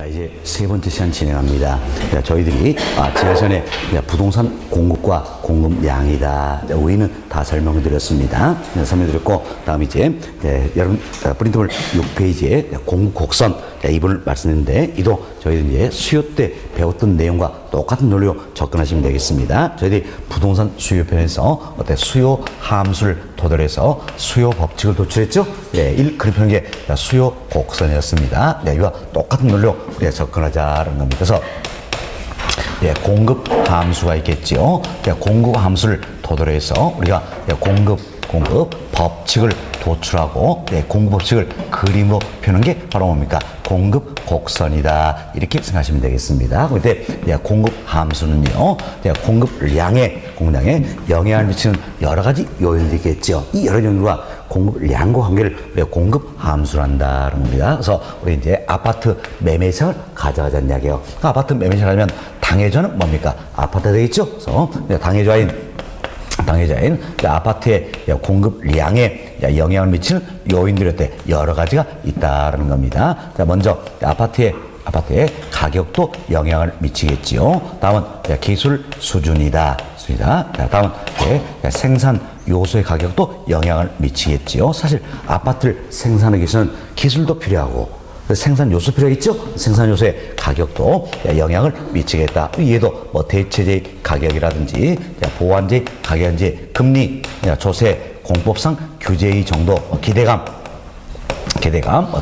자, 이제 세 번째 시간 진행합니다. 자, 저희들이 지난 시간에 부동산 공급과 공급량이다. 우리는 다 설명을 드렸습니다. 설명드렸고, 다음 이제 여러분 프린트물 6페이지에 공급 곡선 이 부분을 말씀드렸는데, 이도 저희들 이제 수요 때 배웠던 내용과 똑같은 논리로 접근하시면 되겠습니다. 저희들이 부동산 수요편에서 수요 함수를 토대로 해서 수요 법칙을 도출했죠. 그래서 게 수요 곡선이었습니다. 이와 똑같은 논리로 우리가 접근하자는 겁니다. 그래서 공급 함수가 있겠죠. 공급 함수를 토대로 해서 우리가 공급 법칙을 도출하고 공급 법칙을 그림으로 표현한 게 바로 뭡니까? 공급 곡선이다. 이렇게 생각하시면 되겠습니다. 그때 공급 함수는요, 공급량에 영향을 미치는 여러 가지 요인들이 있겠죠. 이 여러 요인과 공급량과 관계를 우리가 공급 함수란다는 겁니다. 그래서 우리 이제 아파트 매매상을 가져가자는 이야기예요. 아파트 매매상을 하면 당해자는 뭡니까? 아파트가 되겠죠. 그래서 당해자인 아파트의 공급량에 영향을 미치는 요인들이 여러 가지가 있다는 겁니다. 자, 먼저 아파트의 가격도 영향을 미치겠지요. 다음은 기술 수준이다. 자, 다음은 생산 요소의 가격도 영향을 미치겠지요. 사실 아파트를 생산하기 위해서는 기술도 필요하고 생산 요소 필요하겠죠? 생산 요소의 가격도 영향을 미치겠다. 이에도 대체제의 가격이라든지 보완제의 가격이라든지 금리, 조세, 공법상 규제의 정도, 기대감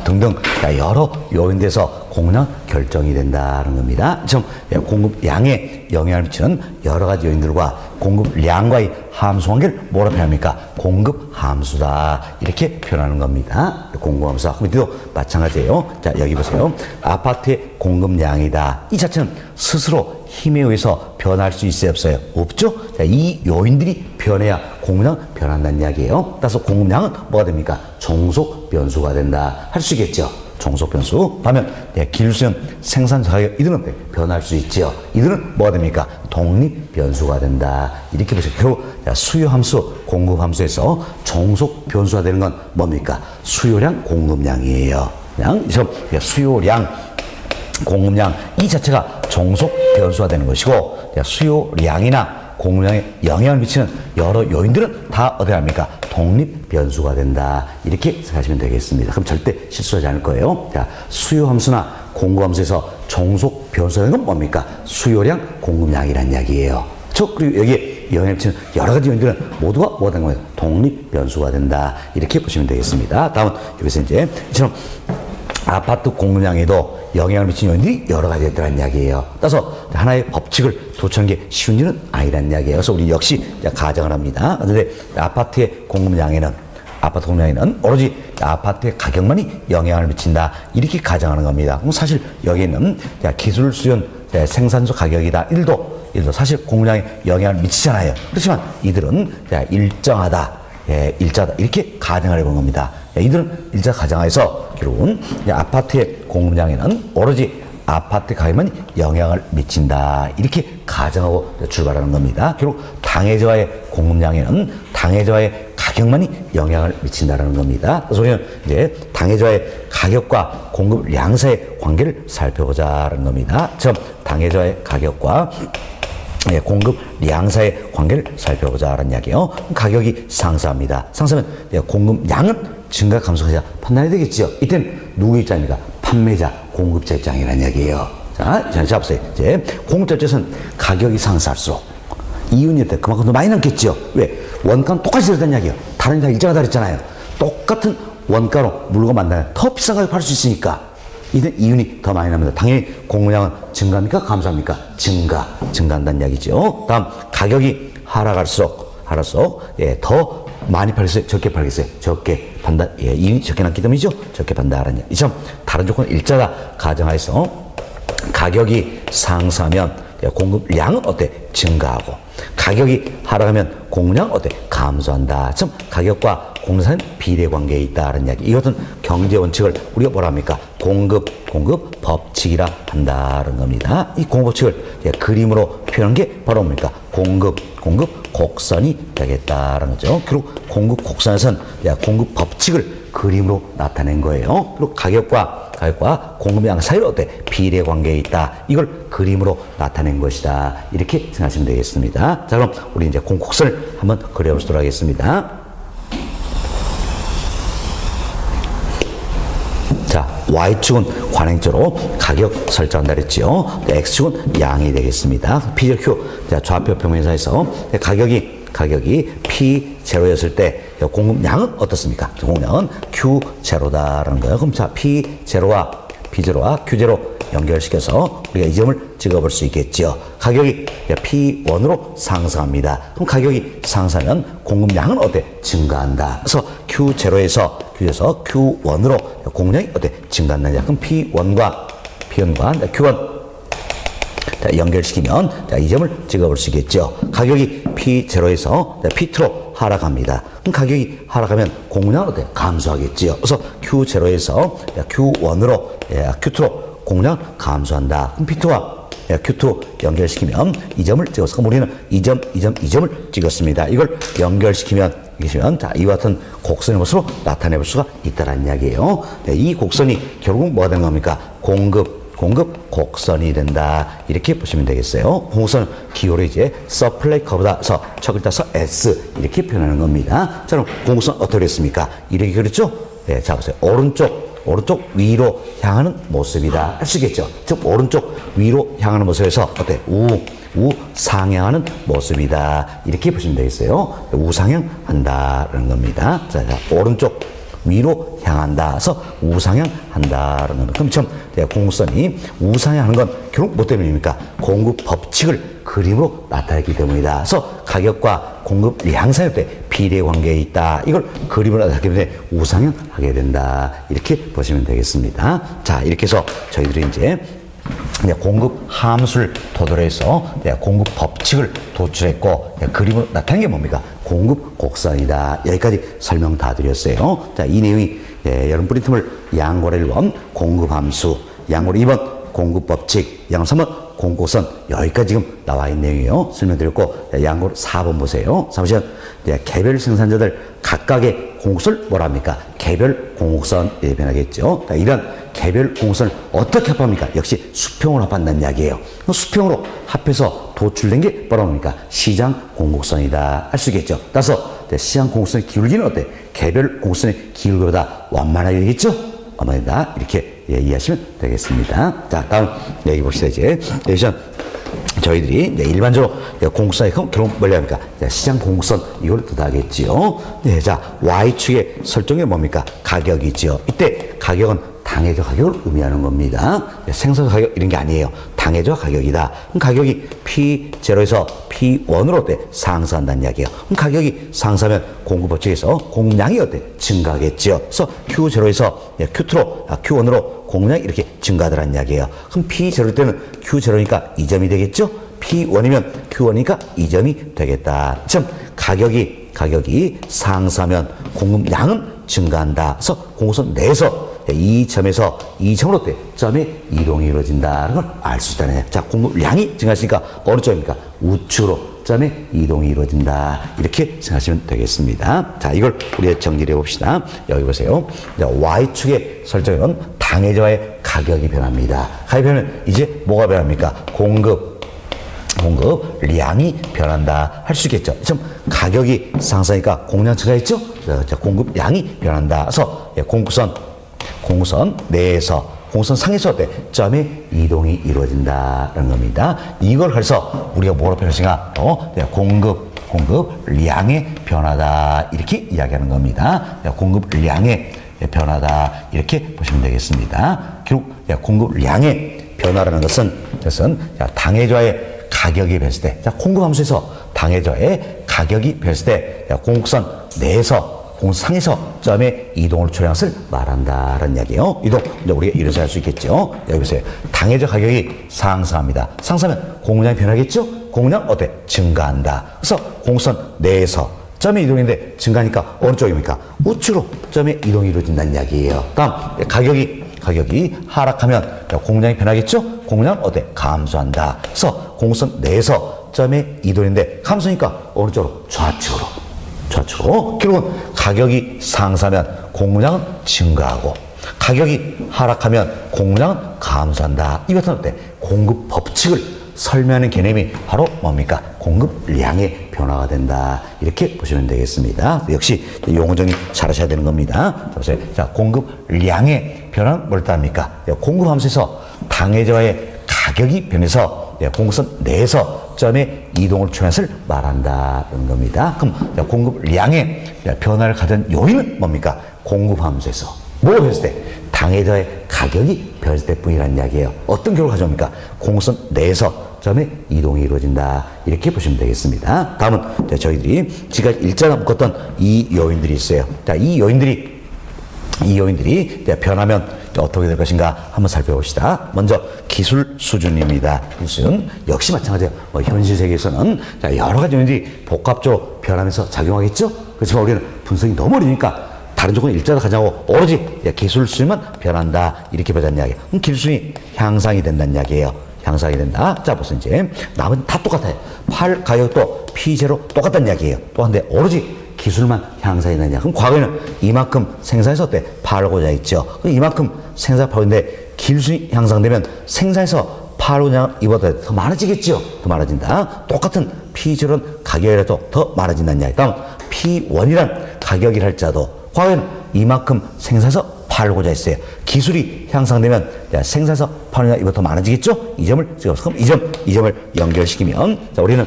등등 여러 요인에서 공급량 결정이 된다는 겁니다. 지금 공급량에 영향을 미치는 여러 가지 요인들과 공급량과의 함수 관계를 뭐라 표현합니까? 공급 함수다. 이렇게 표현하는 겁니다. 공급 함수다. 그럼 마찬가지예요. 자, 여기 보세요. 아파트의 공급량이다. 이 자체는 스스로 힘에 의해서 변할 수 있어요, 없어요? 없죠? 자, 이 요인들이 변해야 공급량 변한다는 이야기예요. 따라서 공급량은 뭐가 됩니까? 종속 변수가 된다. 할 수 있겠죠? 종속 변수. 반면 기술수연, 생산 가격 이들은 변할 수 있죠. 이들은 뭐가 됩니까? 독립 변수가 된다. 이렇게 보세요. 결국 수요 함수, 공급 함수에서 종속 변수가 되는 건 뭡니까? 수요량, 공급량이에요. 그냥 수요량, 공급량 이 자체가 종속 변수가 되는 것이고, 수요량이나 공급량에 영향을 미치는 여러 요인들은 다 어디 합니까? 독립 변수가 된다. 이렇게 생각하시면 되겠습니다. 그럼 절대 실수하지 않을 거예요. 자, 수요 함수나 공급 함수에서 종속 변수가 되는 건 뭡니까? 수요량, 공급량이라는 이야기예요. 그리고 여기에 영향을 미치는 여러 가지 요인들은 모두가 뭐가 되는 거예요? 독립 변수가 된다. 이렇게 보시면 되겠습니다. 다음은 여기서 이제 이처럼 아파트 공급량에도 영향을 미치는 요인들이 여러 가지가 있다는 이야기예요. 따라서 하나의 법칙을 도출하는 게 쉬운 일은 아니라는 이야기예요. 그래서 우리 역시 가정을 합니다. 그런데 아파트 공급량에는 오로지 아파트의 가격만이 영향을 미친다. 이렇게 가정하는 겁니다. 그럼 사실 여기는 기술 수연, 생산소 가격이다. 일도 사실 공급량에 영향을 미치잖아요. 그렇지만 이들은 일정하다. 이렇게 가정을 해본 겁니다. 이들은 일자 가정하에서 결국은 아파트의 공급량에는 오로지 아파트 가격만 영향을 미친다. 이렇게 가정하고 출발하는 겁니다. 결국 당해자와의 공급량에는 당해자와의 가격만이 영향을 미친다는 겁니다. 그래서 우리는 이제 당해자와의 가격과 공급량 사이의 관계를 살펴보자는 겁니다. 처음 당해자와의 가격과 공급량 사이의 관계를 살펴보자는 이야기예요. 가격이 상승합니다. 상승하면 공급량은 증가 감소가 판단이 되겠죠. 이때는 누구 입장입니까? 판매자, 공급자 입장이라는 이야기예요. 자, 보세요. 이제 공급자 입장에서는 가격이 상승할수록 이윤이 그만큼 더 많이 남겠죠. 왜? 원가는 똑같이 들었다는 이야기예요. 다른 다 일자가 다르잖아요. 똑같은 원가로 물건 만나면 더 비싼 가격에 팔 수 있으니까 이는 이윤이 더 많이 납니다. 당연히 공급량은 증가합니까? 감소합니까? 증가한다는 이야기죠. 다음, 가격이 하락할수록 더 많이 팔겠어요? 적게 팔겠어요? 적게 판다. 이윤이 적게 남기 때문이죠? 적게 판다라는 이야기. 이처럼 다른 조건은 일자다 가정하에서 가격이 상승하면 공급량은 증가하고 가격이 하락하면 공급량은 감소한다. 참 가격과 공급사는 비례 관계에 있다는 이야기. 이것은 경제 원칙을 우리가 뭐라 합니까? 공급 법칙이라 한다는 겁니다. 이 공급 법칙을 그림으로 표현한 게 바로 뭡니까? 공급 곡선이 되겠다는 거죠. 그리고 공급 곡선에서는 공급 법칙을 그림으로 나타낸 거예요. 그리고 가격과 가격과 공급량 사이로 어때? 비례 관계에 있다. 이걸 그림으로 나타낸 것이다. 이렇게 생각하시면 되겠습니다. 자, 그럼 우리 이제 공곡선을 한번 그려보도록 하겠습니다. 자, Y축은 관행적으로 가격 설정한다 그랬죠. X축은 양이 되겠습니다. P, Q. 자, 좌표 평면사에서 가격이 P0였을 때 공급량은 어떻습니까? 공급량은 Q0다라는 거예요. 그럼 자, P0와 Q0 연결시켜서 우리가 이 점을 찍어볼 수 있겠죠. 가격이 P1으로 상승합니다. 그럼 가격이 상승하면 공급량은 어때? 증가한다. 그래서 Q0에서 Q1으로 공급량이 어때? 증가한다. 그럼 P1과 Q1 자, 연결시키면 자, 이 점을 찍어볼 수 있겠죠. 가격이 P0에서 P2로 하락합니다. 그럼 가격이 하락하면 공급량은 어때? 감소하겠지요. 그래서 Q0에서 Q1으로 Q2로 공급량 감소한다. 그럼 P2와 Q2 연결시키면 이 점을 찍어서 우리는 이 점을 찍었습니다. 이걸 연결시키면 자, 이와 같은 곡선의 모습으로 나타내볼 수가 있다는 이야기예요. 네, 이 곡선이 결국 뭐가 되는 겁니까? 공급 곡선이 된다. 이렇게 보시면 되겠어요. 공급선 기호를 이제 서플라이 커브다. 서 첫 글자 서 S 이렇게 표현하는 겁니다. 자, 그럼 공급선 어떻게 됐습니까? 이렇게 그렸죠? 네, 자 보세요. 오른쪽 위로 향하는 모습이다. 할 수 있겠죠? 즉 오른쪽 위로 향하는 모습에서 어때? 우상향하는 모습이다. 이렇게 보시면 되겠어요. 우상향한다라는 겁니다. 자, 오른쪽 위로 향한다. 그래서 우상향한다라는 겁니다. 그럼 참 공급선이 우상향하는 건 결국 뭐 때문입니까? 공급 법칙을 그림으로 나타냈기 때문이다. 그래서 가격과 공급량 사이에 비례 관계에 있다. 이걸 그림으로 나타냈기 때문에 우상향하게 된다. 이렇게 보시면 되겠습니다. 자, 이렇게 해서 저희들이 이제 공급 함수를 토대로 해서 공급 법칙을 도출했고 그림으로 나타낸 게 뭡니까? 공급 곡선이다. 여기까지 설명 다 드렸어요. 자, 이 내용이 여러분 프린트물 양고래 1번 공급 함수, 양고래 2번 공급 법칙, 양고래 3번 공곡선 여기까지 지금 나와 있는 내용이에요. 설명드렸고 양고래 4번 보세요. 4번 개별 생산자들 각각의 공곡선을 뭐라 합니까? 개별 공곡선 이렇게 변하겠죠. 이런 개별 공곡선을 어떻게 합합니까? 역시 수평으로 합한다는 이야기예요. 수평으로 합해서 도출된 게 뭐라고 합니까? 시장 공곡선이다. 할 수 있겠죠. 따라서 시장 공곡선의 기울기는 어때? 개별 공곡선의 기울기보다 완만하게 되겠죠? 완만하다. 이렇게 이해하시면 되겠습니다. 자, 다음 여기 봅시다. 이제 저희들이 일반적으로 공급선에 결국 뭘 합니까? 시장 공급선 이걸 뜻하겠지요. 네, 자, Y축의 설정이 뭡니까? 가격이지요. 이때 가격은 당해저 가격을 의미하는 겁니다. 생산 가격 이런 게 아니에요. 당해저 가격이다. 그럼 가격이 P0에서 P1으로 어때? 상승한다는 이야기예요. 그럼 가격이 상승하면 공급 법칙에서 공급량이 어때? 증가하겠죠. 그래서 Q0에서 Q1으로 공급량이 이렇게 증가하더라는 이야기예요. 그럼 P0 때는 Q0니까 2점이 되겠죠? P1이면 Q1이니까 2점이 되겠다. 즉 가격이 상승하면 공급량은 증가한다. 그래서 공급선 내에서 이 점에서 이 점으로 점의 이동이 이루어진다는 걸 알 수 있다는 거예요. 자, 공급량이 증가하시니까 어느 쪽입니까? 우측으로 점의 이동이 이루어진다. 이렇게 생각하시면 되겠습니다. 자, 이걸 우리가 정리를 해봅시다. 여기 보세요. Y축의 설정은 당해저하의 가격이 변합니다. 가격이 변하면 이제 뭐가 변합니까? 공급량이 변한다. 할 수 있겠죠. 지금 가격이 상승하니까 공급량 증가했죠? 자, 공급량이 변한다. 그래서 공급선 내에서 공급선 상에서 어때? 점의 이동이 이루어진다는 겁니다. 이걸 그래서 우리가 뭐로 표현하시나? 공급량의 변화다. 이렇게 이야기하는 겁니다. 공급량의 변화다. 이렇게 보시면 되겠습니다. 결국 공급량의 변화라는 것은 당해저하의 가격이 변했을 때, 자, 공급함수에서 당해저하의 가격이 변했을 때 공급선 내에서 공상에서 점의 이동을 초래한 것을 말한다라는 이야기예요. 이동, 이제 우리가 이래서 할 수 있겠죠. 여기 보세요. 당해저 가격이 상승합니다. 상승하면 공급량이 변하겠죠? 공급량 어때? 증가한다. 그래서 공급선 내에서 점의 이동인데 증가하니까 어느 쪽입니까? 우측으로 점의 이동이 이루어진다는 이야기예요. 다음, 가격이 하락하면 공급량이 변하겠죠? 공급량 어때? 감소한다. 그래서 공급선 내에서 점의 이동인데 감소니까 어느 쪽으로? 좌측으로. 결국은 가격이 상승하면 공급량은 증가하고 가격이 하락하면 공급량은 감소한다. 이것은 어때? 공급 법칙을 설명하는 개념이 바로 뭡니까? 공급량의 변화가 된다. 이렇게 보시면 되겠습니다. 역시 용어 정리 잘 하셔야 되는 겁니다. 보세요. 자, 공급량의 변화는 뭘 뜻합니까? 공급 함수에서 당해자와의 가격이 변해서 공급선 내에서 점의 이동을 초래한 것을 말한다는 겁니다. 그럼 공급량의 변화를 가진 요인은 뭡니까? 공급 함수에서 뭐가 변했을 때? 당해자의 가격이 변했을 때뿐이라는 이야기예요. 어떤 결과를 가져옵니까? 공급선 내에서 점의 이동이 이루어진다. 이렇게 보시면 되겠습니다. 다음은 저희들이 지금까지 일자로 묶었던 이 요인들이 있어요. 자, 이 요인들이 변하면 어떻게 될 것인가 한번 살펴봅시다. 먼저 기술 수준입니다. 기술 역시 마찬가지예요. 현실 세계에서는 여러 가지 요인들이 복합적으로 변하면서 작용하겠죠. 그렇지만 우리는 분석이 너무 어려우니까 다른 조건을 일자로 가자고 오로지 기술 수준만 변한다. 이렇게 보자는 이야기예요. 그럼 기술이 향상이 된다는 이야기예요. 향상이 된다. 자, 보세요. 이제 나머지는 다 똑같아요. 팔 가격도 P0 똑같다는 이야기예요. 또한데 오로지 기술만 향상이 되느냐. 그럼 과거에는 이만큼 생산해서 어때? 팔고자 했죠. 이만큼 생산하고 있는데 기술이 향상되면 생산해서 팔고자 이보다 더 많아지겠죠. 더 많아진다. 똑같은 P0는 가격이라도 더 많아진다는 이야기. 다음 P1이란 가격이라 할지라도 과거에는 이만큼 생산해서 팔고자 했어요. 기술이 향상되면 생산해서 파느냐 이보다 더 많아지겠죠? 이 점을 찍어서 그럼 이 점을 연결시키면 자, 우리는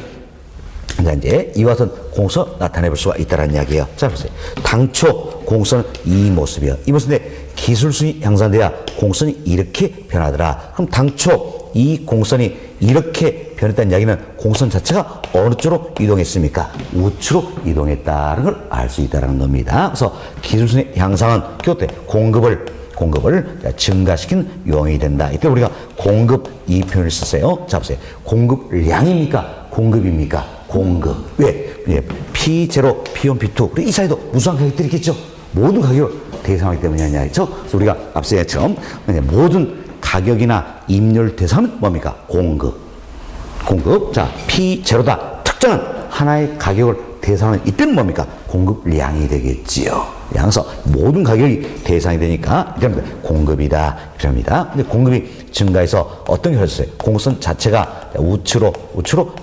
이제 이와 같은 공선 나타내 볼 수가 있다는 이야기예요. 자, 보세요. 당초 공선은 이 모습이에요. 이 모습인데 기술순이 향상돼야 공선이 이렇게 변하더라. 그럼 당초 이 공선이 이렇게 변했다는 이야기는 공선 자체가 어느 쪽으로 이동했습니까? 우측으로 이동했다는 걸 알 수 있다는 겁니다. 그래서 기술순의 향상은 교대 공급을 증가시키는 요인이 된다. 이때 우리가 공급 이 표현을 썼어요. 자, 보세요. 공급량입니까? 공급입니까? 공급. 왜? P0, P1, P2. 우리 이 사이도 무수한 가격들이 있겠죠? 모든 가격을 대상하기 때문이냐, 그렇죠? 그래서 우리가 앞서 얘기했처럼 모든 가격이나 임료를 대상은 뭡니까? 공급. 자, P0다. 특정한 하나의 가격을 대상하는 이때는 뭡니까? 공급량이 되겠지요. 양서 모든 가격이 대상이 되니까 이때는 공급이다. 이랍니다. 근데 공급이 증가해서 어떤 게 했어요? 공급선 자체가 우측으로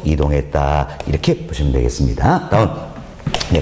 이동했다. 이렇게 보시면 되겠습니다. 다음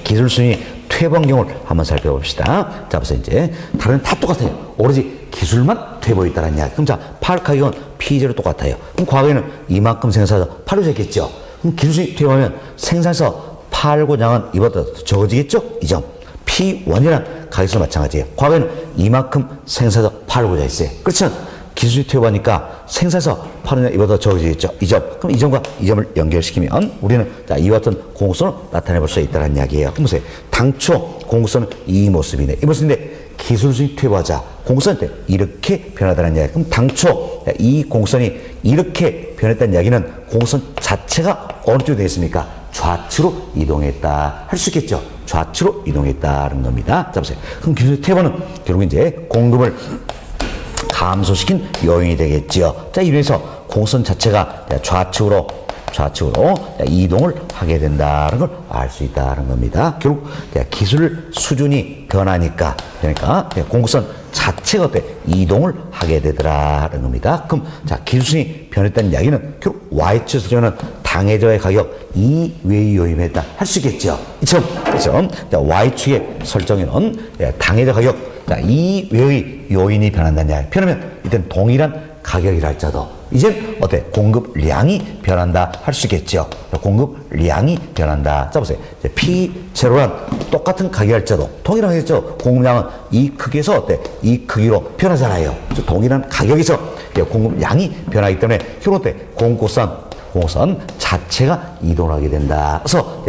기술순위 퇴보한 경우를 한번 살펴봅시다. 자, 보세요. 이제 다른 다 똑같아요. 오로지 기술만 퇴보해 있다는 이야기. 그럼 자, 팔 가격은 P0 똑같아요. 그럼 과거에는 이만큼 생산해서 팔고자 했겠죠. 그럼 기술순위 퇴보하면 생산해서 팔고자 하는 이보다 더 적어지겠죠? 이 점. P1이란 가격수 마찬가지예요. 과거에는 이만큼 생산해서 팔고자 했어요. 그렇지만 기술이 퇴보하니까 생산해서 파는 이보다 적어지겠죠. 이 점. 그럼 이 점과 이 점을 연결시키면 우리는 자, 이와 같은 공급선을 나타내 볼 수 있다는 이야기예요. 그럼 보세요. 당초 공급선은 이 모습이네. 이 모습인데 기술이 퇴보하자 공급선 때 이렇게 변하다는 이야기. 그럼 당초 이 공급선이 이렇게 변했다는 이야기는 공급선 자체가 어느 쪽에 되어 있습니까? 좌측으로 이동했다. 할 수 있겠죠. 좌측으로 이동했다는 겁니다. 자, 보세요. 그럼 기술의 퇴보는 결국 이제 공급을 감소시킨 요인이 되겠죠. 자, 이래서 공선 자체가 좌측으로 이동을 하게 된다는 걸 알 수 있다는 겁니다. 결국 기술 수준이 변하니까 그러니까 공급선 자체가 어때? 이동을 하게 되더라는 겁니다. 그럼 자, 기술이 변했다는 이야기는 결국 Y축 수준은 당해자의 가격 이 외의 요인에 있다 할 수 있겠죠. 이처럼 Y축의 설정에는 당해자 가격 이 외의 요인이 변한다는 이야기. 변하면 이때는 동일한 가격이라 할지라도 이젠 어때? 공급량이 변한다 할 수 있겠죠. 공급량이 변한다. 자, 보세요. P0란 똑같은 가격일지라도 동일한 가격이죠. 공급량은 이 크기에서 어때? 이 크기로 변하잖아요. 동일한 가격에서 공급량이 변하기 때문에 결국 어때? 공급선 자체가 이동하게 된다. 그래서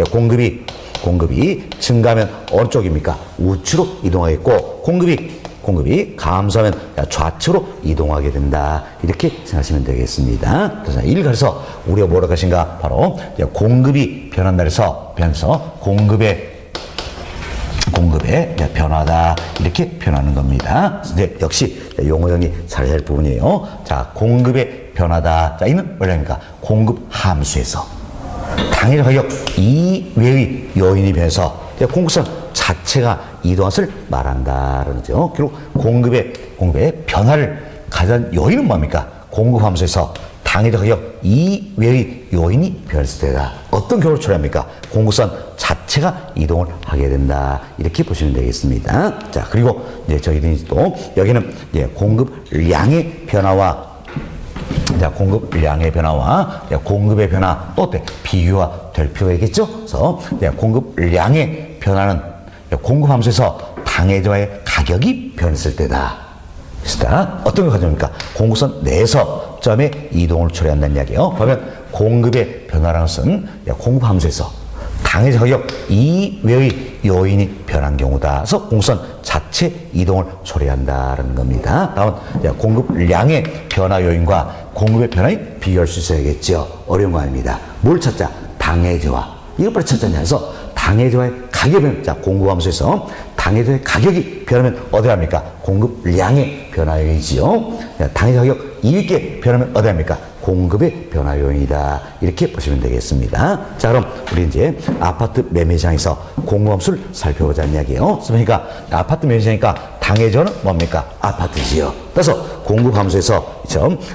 공급이 증가하면 어느 쪽입니까? 우측으로 이동하겠고 공급이 감소하면 좌측으로 이동하게 된다. 이렇게 생각하시면 되겠습니다. 그래서 이를 가려서 우리가 뭐라고 하신가? 바로 공급이 변한다 해서 공급의 변화다. 이렇게 표현하는 겁니다. 이제 역시 용어 정리 잘 할 부분이에요. 자, 공급의 변화다. 자, 이는 뭐랍니까? 공급 함수에서 당일 가격 이외의 요인이 변해서 공급선 자체가 이동한 것을 말한다는 거죠. 그리고 공급의 변화를 가져온 요인은 뭡니까? 공급 함수에서 당해적 가격 이외의 요인이 변했을 때다. 어떤 경우를 초래합니까? 공급선 자체가 이동을 하게 된다. 이렇게 보시면 되겠습니다. 자, 그리고 이제 저희들이 또 여기는 이제 공급량의 변화와 공급의 변화 또 어때? 비교가 될 필요가 있겠죠? 그래서 공급량의 변화는 공급 함수에서 당해자의 가격이 변했을 때다. 어떤 걸 가져옵니까? 공급선 내에서 점의 이동을 초래한다는 이야기예요. 그러면 공급의 변화라는 것은 공급 함수에서 당해자 가격 이외의 요인이 변한 경우다. 그래서 공급선 자체 이동을 초래한다는 겁니다. 다음 공급량의 변화 요인과 공급의 변화에 비교할 수 있어야겠죠. 어려운 거 아닙니다. 뭘 찾자? 당해자와 이걸 빨리 찾자냐 해서 당해자의 가격이 변, 자, 공급 함수에서 당해자의 가격이 변하면 어디 합니까? 공급량의 변화 요인이지요. 당해자 가격 이익에 변하면 어디 합니까? 공급의 변화 요인이다. 이렇게 보시면 되겠습니다. 자, 그럼 우리 이제 아파트 매매시장에서 공급 함수를 살펴보자는 이야기예요. 그러니까 아파트 매매시장이니까 당해자는 뭡니까? 아파트지요. 그래서 공급 함수에서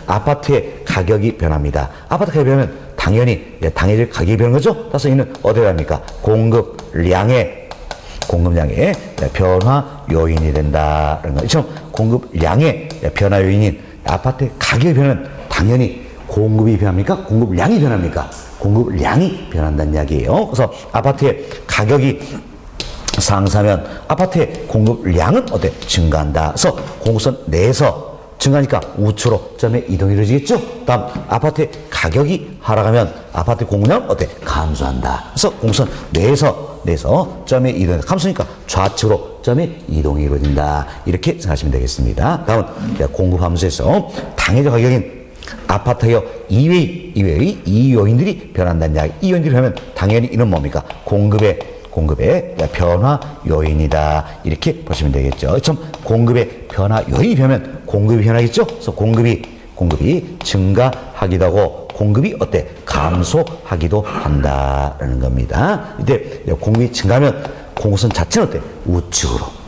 아파트의 가격이 변합니다. 아파트 가격이 변하면 당연히 당해질 가격이 변한 거죠. 따라서 이는 어디에 합니까? 공급량의 변화 요인이 된다는 거죠. 공급량의 변화 요인인 아파트의 가격이 변하면 당연히 공급이 변합니까? 공급량이 변합니까? 공급량이 변한다는 이야기예요. 그래서 아파트의 가격이 상승하면 아파트의 공급량은 어때? 증가한다. 그래서 공급선 내에서 증가하니까 우측으로 점의 이동이 이루어지겠죠? 다음 아파트의 가격이 하락하면 아파트 공급량은 어때? 감소한다. 그래서 공급선 내에서 점의 이동이 감소니까 좌측으로 점의 이동이 이루어진다. 이렇게 생각하시면 되겠습니다. 다음 공급 함수에서 당해자 가격인 아파트 가격 이외의 이 요인들이 변한다는 이야기. 이 요인들이 변하면 당연히 이는 뭡니까? 공급의 변화 요인이다. 이렇게 보시면 되겠죠. 공급의 변화 요인이 변하면 공급이 변하겠죠. 그래서 공급이 증가하기도 하고 공급이 어때? 감소하기도 한다라는 겁니다. 이때 공급이 증가하면 공급선 자체는 어때? 우측으로.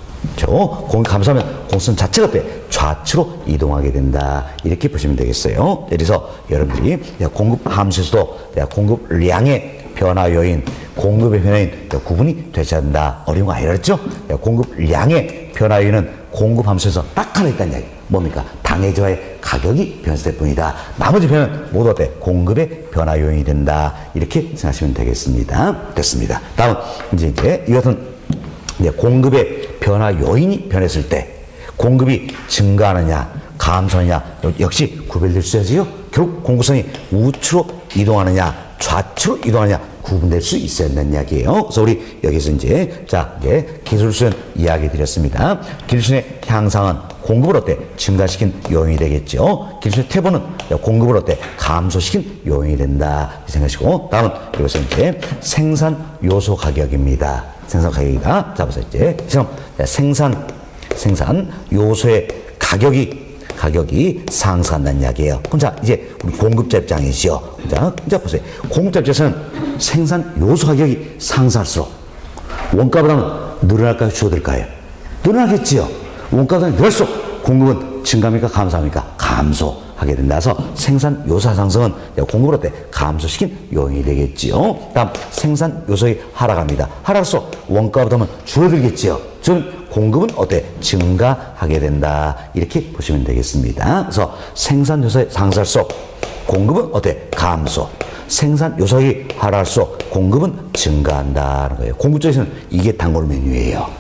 공급이 감소하면 공급선 자체가 어때? 좌측으로 이동하게 된다. 이렇게 보시면 되겠어요. 그래서 여러분들이 공급 함수에서도 공급량의 변화 요인, 공급의 변화인 구분이 되지 않는다. 어려운 거 아니라 그랬죠? 공급량의 변화 요인은 공급 함수에서 딱 하나 있다는 이야기. 뭡니까? 당해자의 가격이 변했을 뿐이다. 나머지 변화는 모두 어때? 공급의 변화 요인이 된다. 이렇게 생각하시면 되겠습니다. 됐습니다. 다음 이제 이것은 공급의 변화 요인이 변했을 때 공급이 증가하느냐 감소하느냐 역시 구별될 수 있어야지요. 결국 공급선이 우측으로 이동하느냐 좌측으로 이동하느냐 구분될 수 있어야 한다는 이야기예요. 그래서 우리 여기서 이제 기술수는 이야기 드렸습니다. 기술수의 향상은 공급을 어때? 증가시킨 요인이 되겠죠. 기술수의 퇴보는 공급을 어때? 감소시킨 요인이 된다. 이 생각하시고 다음은 이것은 이제 생산 요소 가격입니다. 생산 가격이다. 자, 보세요. 이제 생산 요소의 가격이 상승한다는 이야기예요. 그럼 자, 이제 우리 공급자 입장이시죠. 자, 보세요. 공급자 입장에서는 생산 요소 가격이 상승할수록 원가보다는 늘어날까요? 줄어들까요? 늘어나겠지요. 원가보다는 늘어날수록 공급은 증가합니까? 감소합니까? 감소하게 된다. 그래서 생산 요소 상승은 공급을 어때? 감소시킨 요인이 되겠지요. 다음 생산 요소가 하락합니다. 하락할수록 원가보다는 줄어들겠지요. 저는 공급은 어때? 증가하게 된다. 이렇게 보시면 되겠습니다. 그래서 생산 요소의 상승할수록 공급은 어때? 감소. 생산 요소가 하락할수록 공급은 증가한다는 거예요. 공급 쪽에서는 이게 단골 메뉴예요.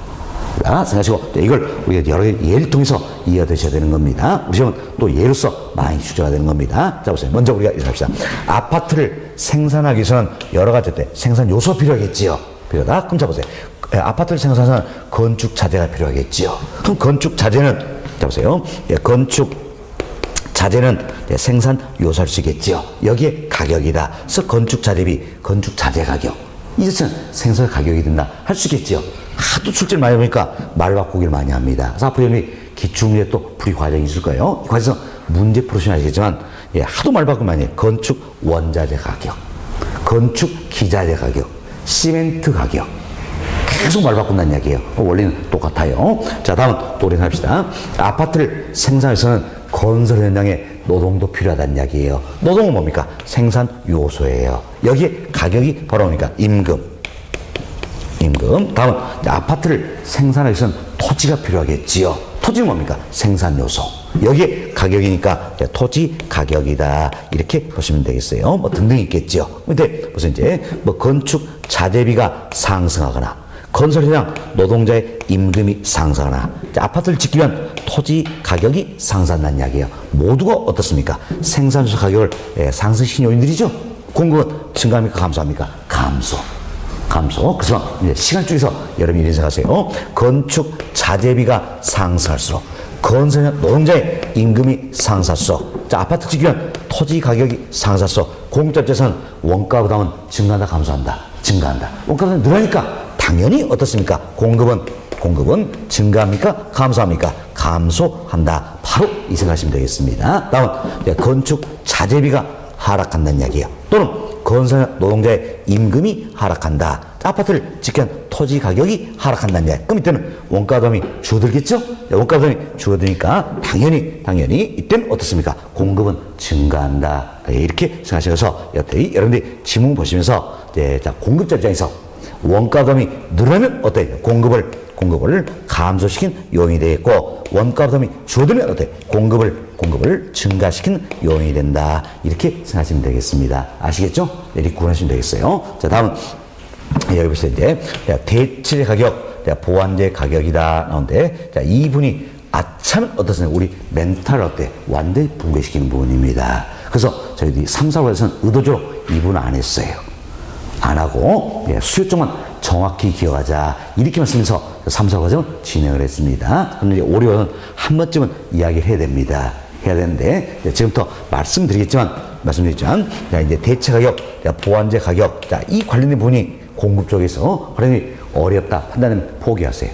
생각하시고 이걸 우리가 여러 개 예를 통해서 이해하셔야 되는 겁니다. 우리 시험은 또 예로서 많이 출제가 되는 겁니다. 자, 보세요. 먼저 우리가 이렇게 합시다. 아파트를 생산하기 위해서는 여러 가지 생산 요소 필요하겠지요. 필요하다. 그럼 자, 보세요. 아파트를 생산하는 건축 자재가 필요하겠지요. 그럼 건축 자재는 자, 보세요. 건축 자재는 생산 요소일 수 있겠지요. 여기에 가격이다. 그래서 건축 자재비, 건축 자재 가격. 이것은 생산 가격이 된다. 할 수 있겠지요. 하도 출제를 많이 해보니까 말 바꾸기를 많이 합니다. 그래서 앞으로 우리 기출문제 또 풀이 과정이 있을 거예요. 이 과정에서 문제 풀으시면 아시겠지만 하도 말 바꾸기 많이 해요. 건축 원자재 가격, 건축 기자재 가격, 시멘트 가격. 계속 말 바꾼다는 이야기예요. 원리는 똑같아요. 자, 다음은 또 우리 합시다. 아파트를 생산해서는 건설 현장에 노동도 필요하다는 이야기예요. 노동은 뭡니까? 생산 요소예요. 여기에 가격이 바로 뭡니까? 임금. 다음은 아파트를 생산하기 위해서는 토지가 필요하겠지요. 토지는 뭡니까? 생산 요소. 여기에 가격이니까 토지 가격이다. 이렇게 보시면 되겠어요. 뭐 등등 있겠죠. 근데 무슨 이제 뭐 건축 자재비가 상승하거나 건설 현장 노동자의 임금이 상승하거나 아파트를 짓기 위한 토지 가격이 상승한다는 이야기예요. 모두가 어떻습니까? 생산 요소 가격을 상승시킨 요인들이죠. 공급은 증가합니까? 감소합니까? 감소. 그래서 이제 시간 쪽에서 여러분이 이런 생각하세요. 건축 자재비가 상승할수록 건설 노동자의 임금이 상승할수록 아파트 짓기 위한 토지 가격이 상승할수록 공급자 입장에서는 원가 부담은 증가한다, 감소한다, 증가한다. 원가 부담이 늘어나니까 당연히 어떻습니까? 공급은 증가합니까? 감소합니까? 감소한다. 바로 이 생각하시면 되겠습니다. 다음은 건축 자재비가 하락한다는 이야기예요. 또는 건설 노동자의 임금이 하락한다. 아파트를 짓기 위한 토지 가격이 하락한다는 이야기. 그럼 이때는 원가 부담이 줄어들겠죠? 원가 부담이 줄어드니까 당연히 이때는 어떻습니까? 공급은 증가한다. 이렇게 생각하셔서 여러분들이 지문 보시면서 자, 공급자 입장에서 원가 부담이 늘어나면 어때요? 공급을 감소시킨 요인이 되겠고 원가 부담이 줄어들면 어때요? 공급을 증가시킨 요인이 된다. 이렇게 생각하시면 되겠습니다. 아시겠죠? 이렇게 구분하시면 되겠어요. 자, 다음은 여기 보시죠. 이제 대체 가격, 보완제 가격이다 나오는데 자, 이 부분이 아참 어떻습니까? 우리 멘탈을 완전히 붕괴시키는 부분입니다. 그래서 저희들이 3, 4과에서는 의도적으로 이 부분 안 했어요. 안 하고 수요 쪽만 정확히 기억하자 이렇게 말씀해서 3, 4과정을 진행을 했습니다. 그런데 이제 올해는 한 번쯤은 이야기를 해야 됩니다. 해야 되는데 지금부터 말씀드리겠지만 이제 대체 가격, 보완제 가격 이 관련된 부분이 공급 쪽에서 관련이 어렵다 판단하면 포기하세요.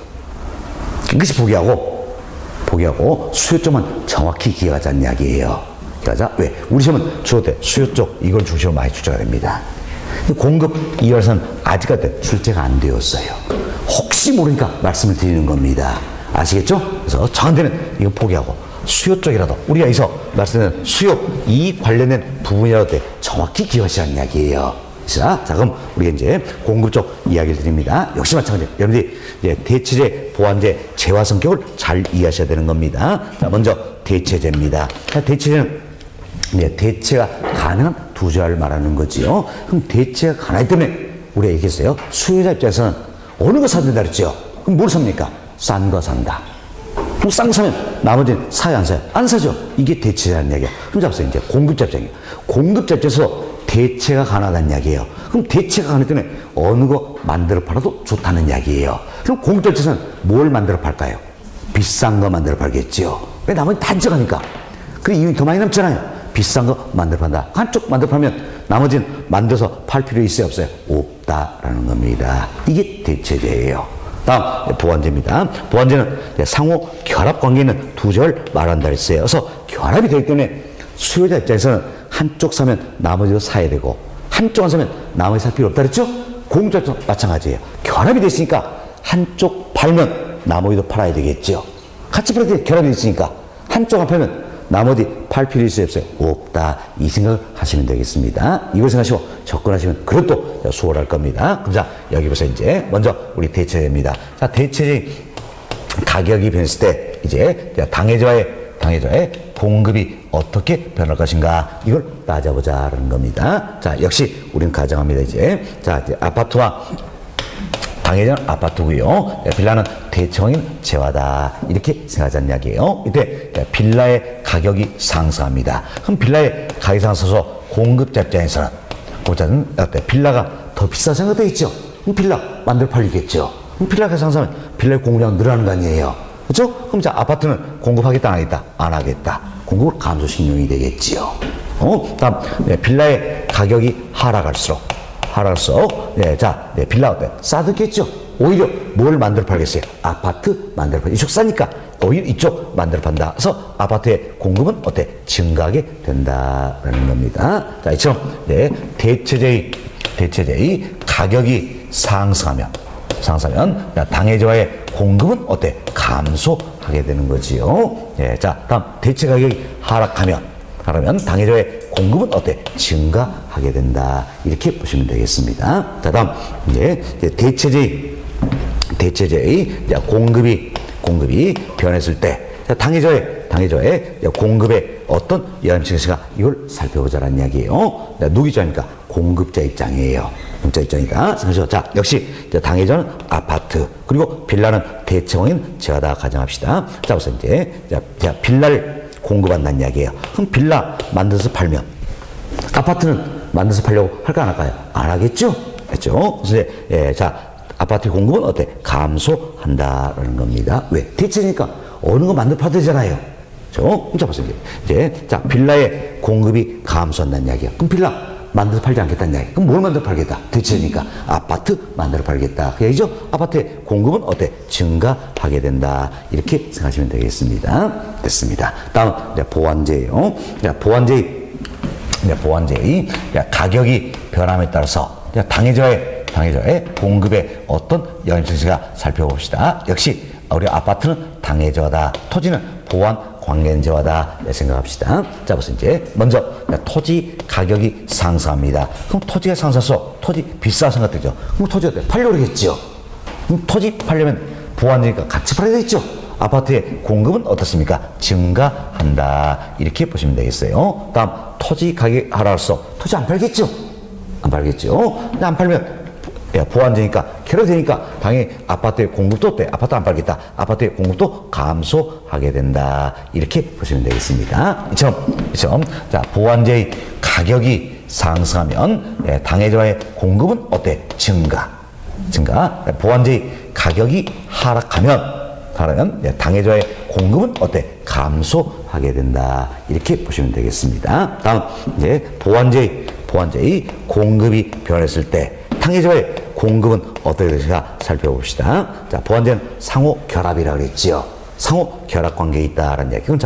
이것이 포기하고 수요 쪽만 정확히 기억하자는 이야기예요. 기억하자. 왜? 우리 시험은 주어 때 수요 쪽 이걸 중심으로 많이 출제가 됩니다. 공급 2월선 아직까지 출제가 안 되었어요. 혹시 모르니까 말씀을 드리는 겁니다. 아시겠죠? 그래서 저한테는 이거 포기하고 수요 쪽이라도 우리가 여기서 말씀드리는 수요 이 관련된 부분이라도 정확히 기억하시라는 이야기예요. 자, 그럼 우리가 이제 공급 쪽 이야기를 드립니다. 역시 마찬가지. 여러분들이 이제 대체제, 보완제, 재화 성격을 잘 이해하셔야 되는 겁니다. 자, 먼저 대체제입니다. 자, 대체제는 대체가 가능한 두 자를 말하는 거지요. 그럼 대체가 가능하기 때문에 우리가 얘기했어요. 수요자 입장에서는 어느 거 사야 된다 그랬죠. 그럼 뭘 삽니까? 싼 거 산다. 그럼 싼 거 사면 나머지는 사요, 안 사요? 안 사죠. 이게 대체라는 이야기야. 그럼 잡으세요. 이제 공급자 입장이에요. 공급자 입장에서 대체가 가능하다는 이야기예요. 그럼 대체가 가능하기 때문에 어느 거 만들어 팔아도 좋다는 이야기예요. 그럼 공급자 입장에서는 뭘 만들어 팔까요? 비싼 거 만들어 팔겠죠. 왜 나머지 단적하니까. 그 이윤이 더 많이 남잖아요. 비싼 거 만들어 판다. 한쪽 만들어 팔면 나머지는 만들어서 팔 필요 있어요, 없어요? 없다라는 겁니다. 이게 대체제예요. 다음 보완제입니다. 보완제는 상호 결합 관계에 있는 두 자를 말한다 했어요. 그래서 결합이 되기 때문에 수요자 입장에서는 한쪽 사면 나머지도 사야 되고 한쪽 안 사면 나머지 살 필요 없다 그랬죠? 공급자도 마찬가지예요. 결합이 됐으니까 한쪽 팔면 나머지도 팔아야 되겠죠. 같이 팔아야 돼. 결합이 됐으니까 한쪽 안 팔면 나머지 팔 필요 있어요, 없어요? 없다. 이 생각을 하시면 되겠습니다. 이걸 생각하시고 접근하시면 그것도 수월할 겁니다. 그럼 자, 여기 보세요. 이제 먼저 우리 대체제입니다. 자, 대체제 가격이 변했을 때 이제 당해자의 공급이 어떻게 변할 것인가 이걸 따져보자라는 겁니다. 자, 역시 우리는 가정합니다. 이제 아파트와 당해자는 아파트고요. 빌라는 대체형인 재화다. 이렇게 생각하자는 이야기예요. 이때 빌라의 가격이 상승합니다. 그럼 빌라의 가격이 상승해서 공급자 입장에서는 빌라가 더 비싸 생각되겠죠. 그럼 빌라 만들어 팔리겠죠. 그럼 빌라가 상승하면 빌라의 공급량은 늘어나는 거 아니에요. 그렇죠? 그럼 자, 아파트는 공급하겠다, 안 하겠다? 안 하겠다. 공급을 감소시킨 요인이 되겠지요. 다음 빌라의 가격이 하락할수록 빌라 어때? 싸졌겠죠? 오히려 뭘 만들어 팔겠어요? 아파트 만들어 팔. 이쪽 싸니까 오히려 이쪽 만들어 판다. 그래서 아파트의 공급은 어때? 증가하게 된다라는 겁니다. 자, 이처럼 대체제의 가격이 상승하면 상승하면 당해자의 공급은 어때? 감소하게 되는 거지요. 예, 자, 다음 대체 가격이 하락하면 당해자의 공급은 어때? 증가하게 된다. 이렇게 보시면 되겠습니다. 자, 다음 이제 대체제의 공급이 변했을 때 당해자의 공급의 어떤 영향을 미치는가 이걸 살펴보자라는 이야기예요. 누구 입장입니까? 공급자 입장이에요. 공급자 입장이다. 그래서 자, 역시 당해자는 아파트 그리고 빌라는 대체공인 제하다 가정합시다. 자, 우선 이제 자, 빌라를 공급한다는 이야기예요. 그럼 빌라 만들어서 팔면 아파트는 만들어서 팔려고 할까 안 할까요? 안 하겠죠? 그렇죠? 그래서 예, 자, 아파트 공급은 어때? 감소한다라는 겁니다. 왜? 대체니까 어느 거 만들어 팔도 되잖아요. 그렇죠? 자, 보세요. 이제 자, 빌라의 공급이 감소한다는 이야기야. 그럼 빌라 만들어 팔지 않겠다는 이야기. 그럼 뭘 만들어 팔겠다? 대체니까 아파트 만들어 팔겠다. 그 얘기죠? 아파트의 공급은 어때? 증가하게 된다. 이렇게 생각하시면 되겠습니다. 됐습니다. 다음 보완제예요. 보완제의 가격이 변함에 따라서 당해자의 공급에 어떤 영향을 미치는가 살펴봅시다. 역시 우리 아파트는 당해자다. 토지는 보완 관계인제와다 생각합시다. 자, 보세요. 이제 먼저 토지 가격이 상승합니다. 그럼 토지가 상승해서 토지 비싸 생각되죠. 그럼 토지 어때? 팔려고 그러겠죠. 그럼 토지 팔려면 보완제니까 같이 팔아야 되겠죠. 아파트의 공급은 어떻습니까? 증가한다. 이렇게 보시면 되겠어요. 다음 토지 가격이 하락해서 토지 안 팔겠죠. 안 팔겠죠. 근데 안 팔면 보완제니까 결여되니까 당연히 아파트의 공급도 어때? 아파트 안 팔겠다. 아파트의 공급도 감소하게 된다. 이렇게 보시면 되겠습니다. 이처럼 자, 보완제의 가격이 상승하면 당해자의 공급은 어때? 증가. 보완제의 가격이 하락하면 당해자의 공급은 어때? 감소하게 된다. 이렇게 보시면 되겠습니다. 다음 이제 보완제의 공급이 변했을 때 당해자의 공급은 어떻게 되는가 살펴봅시다. 자, 보완제는 상호 결합이라고 그랬지요. 상호 결합 관계에 있다라는 이야기. 그럼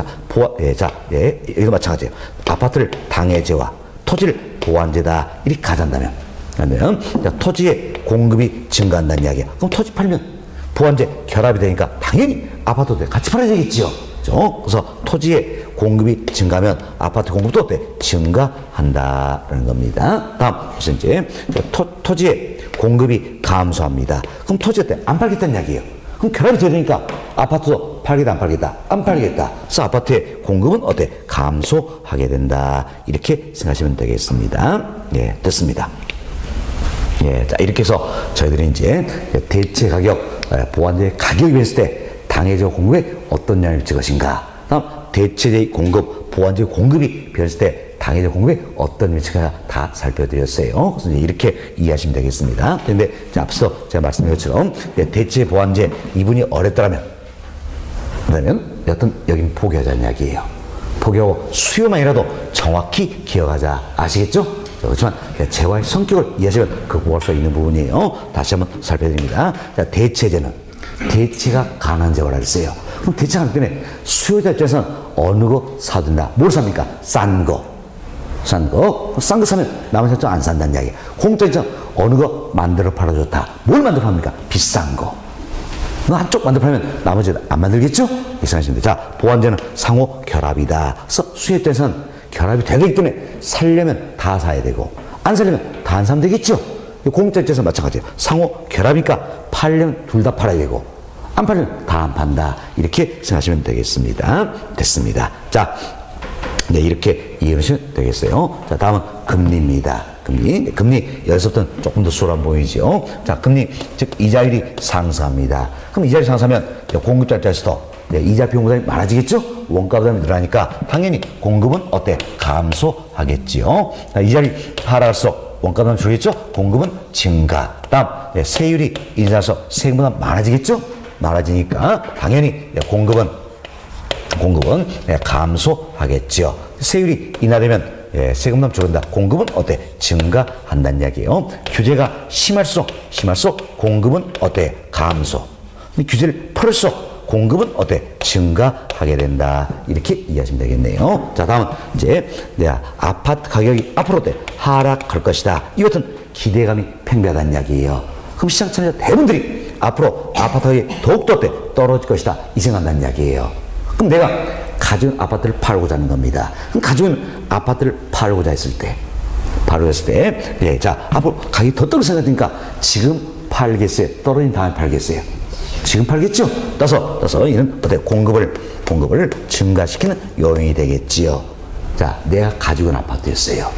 이거 마찬가지예요. 아파트를 당해제와 토지를 보완제다 이렇게 가져간다면, 토지의 공급이 증가한다는 이야기야. 그럼 토지 팔면 보완제 결합이 되니까 당연히 아파트도 같이 팔아야 되겠지요. 그래서 토지의 공급이 증가하면 아파트 공급도 어때? 증가한다라는 겁니다. 다음 무슨 이제 토지의 공급이 감소합니다. 그럼 토지 어때? 안 팔겠다는 이야기예요. 그럼 결합이 되니까 아파트도 팔겠다 안 팔겠다? 안 팔겠다. 그래서 아파트의 공급은 어때? 감소하게 된다. 이렇게 생각하시면 되겠습니다. 예, 됐습니다. 예, 자, 이렇게 해서 저희들이 이제 대체 가격, 보완제 가격이 변했을 때 당해자 공급에 어떤 영향을 미칠 것인가. 다음 대체제의 공급, 보완제 공급이 변했을 때 당해자 공급에 어떤 영향을 미칠까 다 살펴드렸어요. 그래서 이렇게 이해하시면 되겠습니다. 그런데 앞서 제가 말씀드린 것처럼 대체 보완제 이분이 어렵더라면 그러면 어떤 여기는 포기하자는 이야기예요. 포기하고 수요만이라도 정확히 기억하자. 아시겠죠? 그렇지만 재화의 성격을 이해하시면 극복할 수 있는 부분이에요. 다시 한번 살펴드립니다. 자, 대체제는 대체가 가능한 재화라 했어요. 그럼 대체가 가기 때문에 수요자 입장에서는 어느 거 사든다. 뭘 삽니까? 싼 거. 싼 거 사면 나머지 안 산다는 이야기예요. 공짜 입장 어느 거 만들어 팔아 좋다. 뭘 만들어 팝니까? 비싼 거. 한쪽 만들어 팔면 나머지 안 만들겠죠? 이렇게 생각하시면 돼요. 자, 보완제는 상호 결합이다. 그래서 수요 입장에서는 결합이 돼야 되기 때문에 살려면 다 사야 되고 안 살려면 다 안 사면 되겠죠? 공짜 입장에서 마찬가지예요. 상호 결합이니까 팔려면 둘 다 팔아야 되고 안 팔면 다 안 판다. 이렇게 생각하시면 되겠습니다. 됐습니다. 자, 네, 이렇게 이해하시면 되겠어요. 자, 다음은 금리입니다. 금리 여기서부터는 조금 더 수월한 보이죠. 자, 금리 즉 이자율이 상승합니다. 그럼 이자율이 상승하면 공급자 입장에서도 이자 비용 부담이 많아지겠죠? 원가 부담이 늘어나니까 당연히 공급은 어때? 감소하겠지요. 이자율이 하락할수록 원가 부담이 줄겠죠? 공급은 증가. 다음 세율이 인상해서 세금 부담 많아지겠죠? 많아지니까 당연히 공급은 감소하겠죠. 세율이 인하되면 세금 부담 줄어든다. 공급은 어때? 증가한다는 이야기예요. 규제가 심할수록 공급은 어때? 감소. 규제를 풀을수록 공급은 어때? 증가하게 된다. 이렇게 이해하시면 되겠네요. 자, 다음은 이제 아파트 가격이 앞으로 어때? 하락할 것이다. 이것은 기대감이 팽배하다는 이야기예요. 그럼 시장 참여자 대부분들이 앞으로 아파트 가격이 더욱더 떨어질 것이다. 이 생각한다는 이야기예요. 그럼 내가 가지고 있는 아파트를 팔고자 하는 겁니다. 그럼 가지고 있는 아파트를 팔고자 했을 때, 예, 자, 앞으로 가격이 더 떨어질 생각이니까 지금 팔겠어요? 떨어진 다음에 팔겠어요? 지금 팔겠죠? 따서 이는 어때? 공급을 증가시키는 요인이 되겠지요. 자, 내가 가지고 있는 아파트였어요.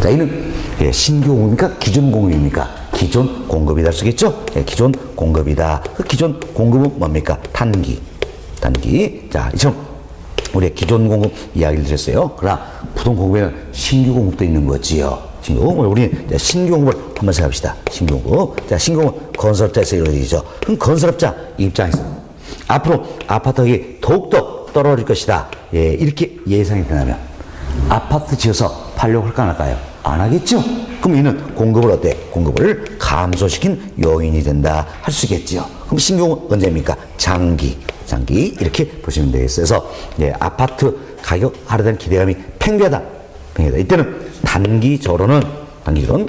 자, 이는 예, 신규 공급입니까? 기존 공급입니까? 기존 공급이다 쓰겠죠? 예, 기존 공급이다. 그 기존 공급은 뭡니까? 단기. 자, 이처럼 우리 기존 공급 이야기를 드렸어요. 그러나 부동 공급에는 신규 공급도 있는 거지요. 우리 신규 공급을 한번 생각합시다. 신규 공급. 자, 신규 공급 건설업자에서 이루어지죠. 그럼 건설업자 입장에서 앞으로 아파트 가격이 더욱더 떨어질 것이다. 예, 이렇게 예상이 된다면 아파트 지어서 팔려고 할까 안 할까요? 안 하겠죠? 그럼 이는 공급을 어때? 공급을 감소시킨 요인이 된다. 할 수 있겠죠. 그럼 신규 공급 언제입니까? 장기 이렇게 보시면 되겠어요. 그래서 예, 아파트 가격 하락에 대한 기대감이 팽배하다. 이때는 단기적으로는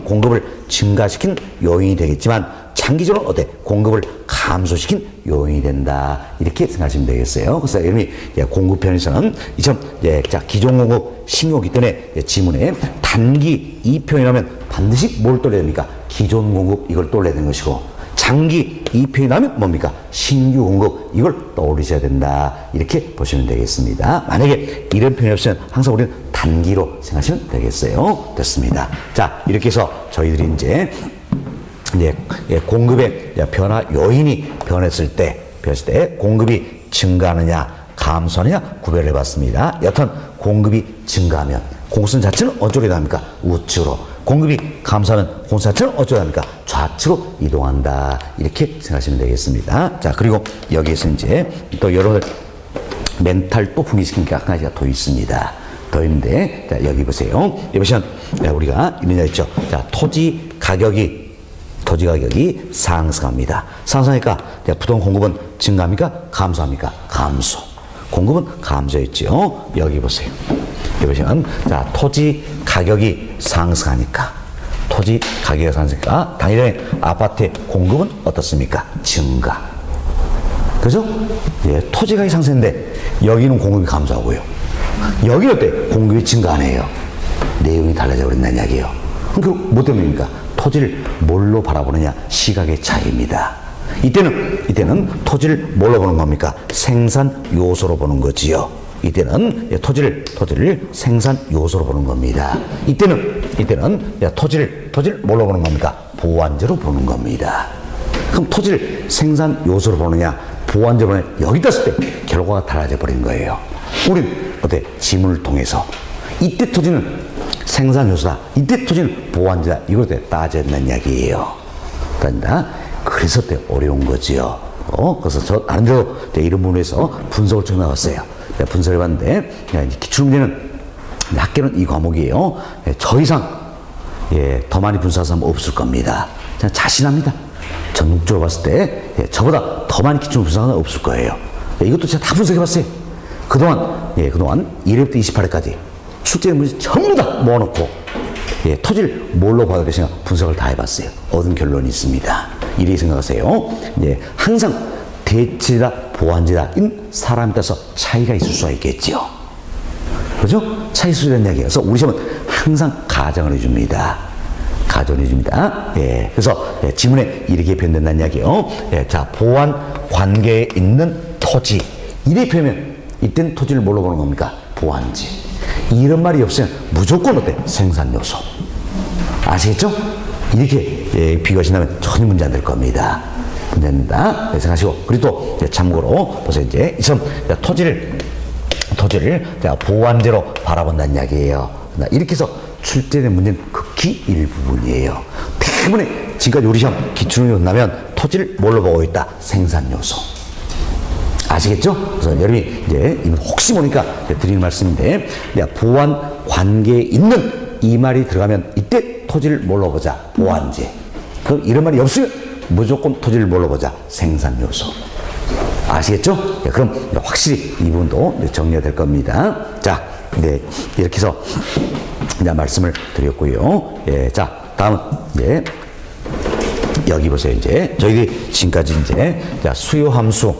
공급을 증가시킨 요인이 되겠지만 장기적으로는 어때? 공급을 감소시킨 요인이 된다. 이렇게 생각하시면 되겠어요. 그래서 여러분이 공급편에서는 이처럼 자, 기존 공급, 신규 공급 때문에 지문에 단기 이 표현이 나오면 반드시 뭘 떠올려야 됩니까? 기존 공급 이걸 떠올려야 되는 것이고 장기 이 표현이 나오면 뭡니까? 신규 공급 이걸 떠올리셔야 된다. 이렇게 보시면 되겠습니다. 만약에 이런 표현이 없으면 항상 우리는 단기로 생각하시면 되겠어요. 됐습니다. 자, 이렇게 해서 저희들이 이제 공급의 변화 요인이 변했을 때 공급이 증가하느냐 감소하느냐 구별해 봤습니다. 여튼 공급이 증가하면 공급선 자체는 어디로 이동합니까? 우측으로. 공급이 감소하면 공급선 자체는 어디로 합니까? 좌측으로 이동한다. 이렇게 생각하시면 되겠습니다. 자, 그리고 여기에서 이제 또 여러분들 멘탈 또 분리시키는 게 한 가지가 더 있습니다. 더 있는데, 자, 여기 보세요. 여기 보시면 우리가 이런 거 있죠. 자, 토지 가격이 상승합니다. 상승하니까 부동 공급은 증가합니까? 감소합니까? 감소. 공급은 감소했죠. 여기 보세요. 여기 보시면 자, 토지 가격이 상승하니까 당연히 아파트의 공급은 어떻습니까? 증가. 그죠? 예, 토지 가격이 상승했는데 여기는 공급이 감소하고요. 여기는 어때? 공급이 증가하네요. 내용이 달라져 버린다는 이야기예요. 그럼 뭐 때문입니까? 토지를 뭘로 바라보느냐? 시각의 차이입니다. 이때는 토지를 뭘로 보는 겁니까? 생산 요소로 보는 거지요. 이때는 토지를 생산 요소로 보는 겁니다. 이때는 토지를 뭘로 보는 겁니까? 보완제로 보는 겁니다. 그럼 토지를 생산 요소로 보느냐, 보완제로 보느냐, 여기 떴을 때 결과가 달라져 버린 거예요. 우린 어때? 지문을 통해서 이때 토지는 생산 요소다. 이때 토지는 보완제다. 이걸 따져야 된다는 이야기예요. 그래서 어려운 거지요. 그래서 저 나름대로 이런 부분에서 분석을 좀 나왔어요. 분석을 해봤는데 기출문제는 학교는 이 과목이에요. 저 이상 더 많이 분석한 사람 없을 겁니다. 저는 자신합니다. 전국적으로 봤을 때 저보다 더 많이 기출 분석한 사람 없을 거예요. 이것도 제가 다 분석해봤어요. 그동안 1회부터 28회까지 출제 문제 전부 다 모아놓고 토지를 뭘로 봐야 될 것인가 분석을 다 해봤어요. 얻은 결론이 있습니다. 이렇게 생각하세요. 항상 대체다, 보완제다, 사람에 따라서 차이가 있을 수가 있겠지요. 그죠? 차이 있을 수 있다는 이야기예요. 그래서 우리 시험은 항상 가정을 해줍니다. 그래서 지문에 이렇게 표현된다는 이야기예요. 자, 보완 관계에 있는 토지. 이렇게 표현하면 이때는 토지를 뭘로 보는 겁니까? 보완제. 이런 말이 없으면 무조건 어때? 생산 요소. 아시겠죠? 이렇게 비교하신다면 전혀 문제 안 될 겁니다. 문제 안 된다. 생각하시고. 그리고 또 참고로 보세요. 이처럼 토지를 보완제로 바라본다는 이야기예요. 이렇게 해서 출제된 문제는 극히 일부분이에요. 대부분의 지금까지 우리 시험 기출문제 본다면 토지를 뭘로 보고 있다? 생산 요소. 아시겠죠? 그래서 여러분이 혹시 모르니까 드리는 말씀인데, 보완 관계에 있는 이 말이 들어가면 이때 토지를 뭘로 보자? 보완제. 그럼 이런 말이 없으면 무조건 토지를 뭘로 보자? 생산 요소. 아시겠죠? 그럼 확실히 이 부분도 정리가 될 겁니다. 자, 이렇게 해서 말씀을 드렸고요. 자, 다음은 여기 보세요. 이제 저희들이 지금까지 이제 자, 수요함수,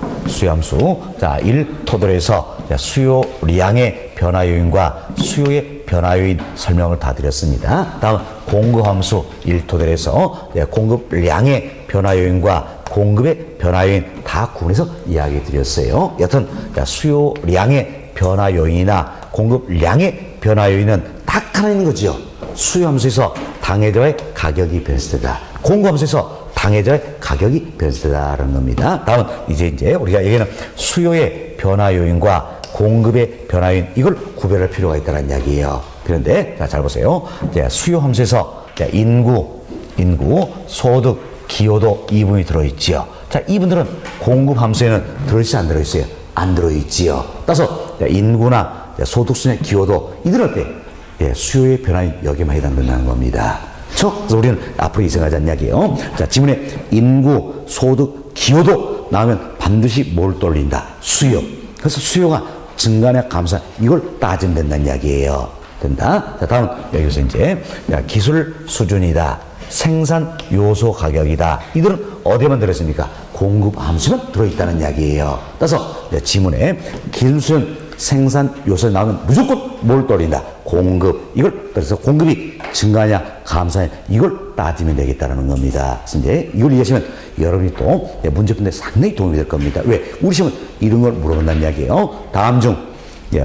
자, 1토대로해서 수요량의 변화 요인과 수요의 변화 요인 설명을 다 드렸습니다. 다음 공급함수 1토대로해서 공급량의 변화 요인과 공급의 변화 요인 다 구분해서 이야기 드렸어요. 여튼 수요량의 변화 요인이나 공급량의 변화 요인은 딱 하나 있는 거죠. 수요함수에서 당해자의 가격이 변했을 때다. 공급함수에서 당해자의 가격이 변했을 때다라는 겁니다. 다음은 이제 우리가 얘기하는 수요의 변화 요인과 공급의 변화 요인 이걸 구별할 필요가 있다는 이야기예요. 그런데 잘 보세요. 수요함수에서 인구, 소득, 기여도 이분이 들어있지요. 자, 이분들은 공급함수에는 들어있어요, 안 들어있어요? 안 들어있지요. 따라서 인구나 소득수냐 기여도 이들은 어때? 수요의 변화인 여기에만 해당된다는 겁니다. 그래서 우리는 앞으로 이생하자는 이야기예요. 자, 지문에 인구, 소득, 기여도 나오면 반드시 뭘 돌린다? 수요. 그래서 수요가 증가냐 감소냐 이걸 따지면 된다는 이야기예요. 된다. 자, 다음 여기서 이제 기술 수준이다. 생산 요소 가격이다. 이들은 어디에만 들어있습니까? 공급 함수만 들어있다는 이야기예요. 따라서 지문에 기술 수준 생산 요소에 나오면 무조건 뭘 돌린다? 공급. 이걸 그래서 공급이 증가하냐 감소하냐 이걸 따지면 되겠다는 겁니다. 그래서 이제 이걸 이해하시면 여러분이 또 문제 푸는데 상당히 도움이 될 겁니다. 왜? 우리 시험은 이런 걸 물어본다는 이야기예요. 다음 중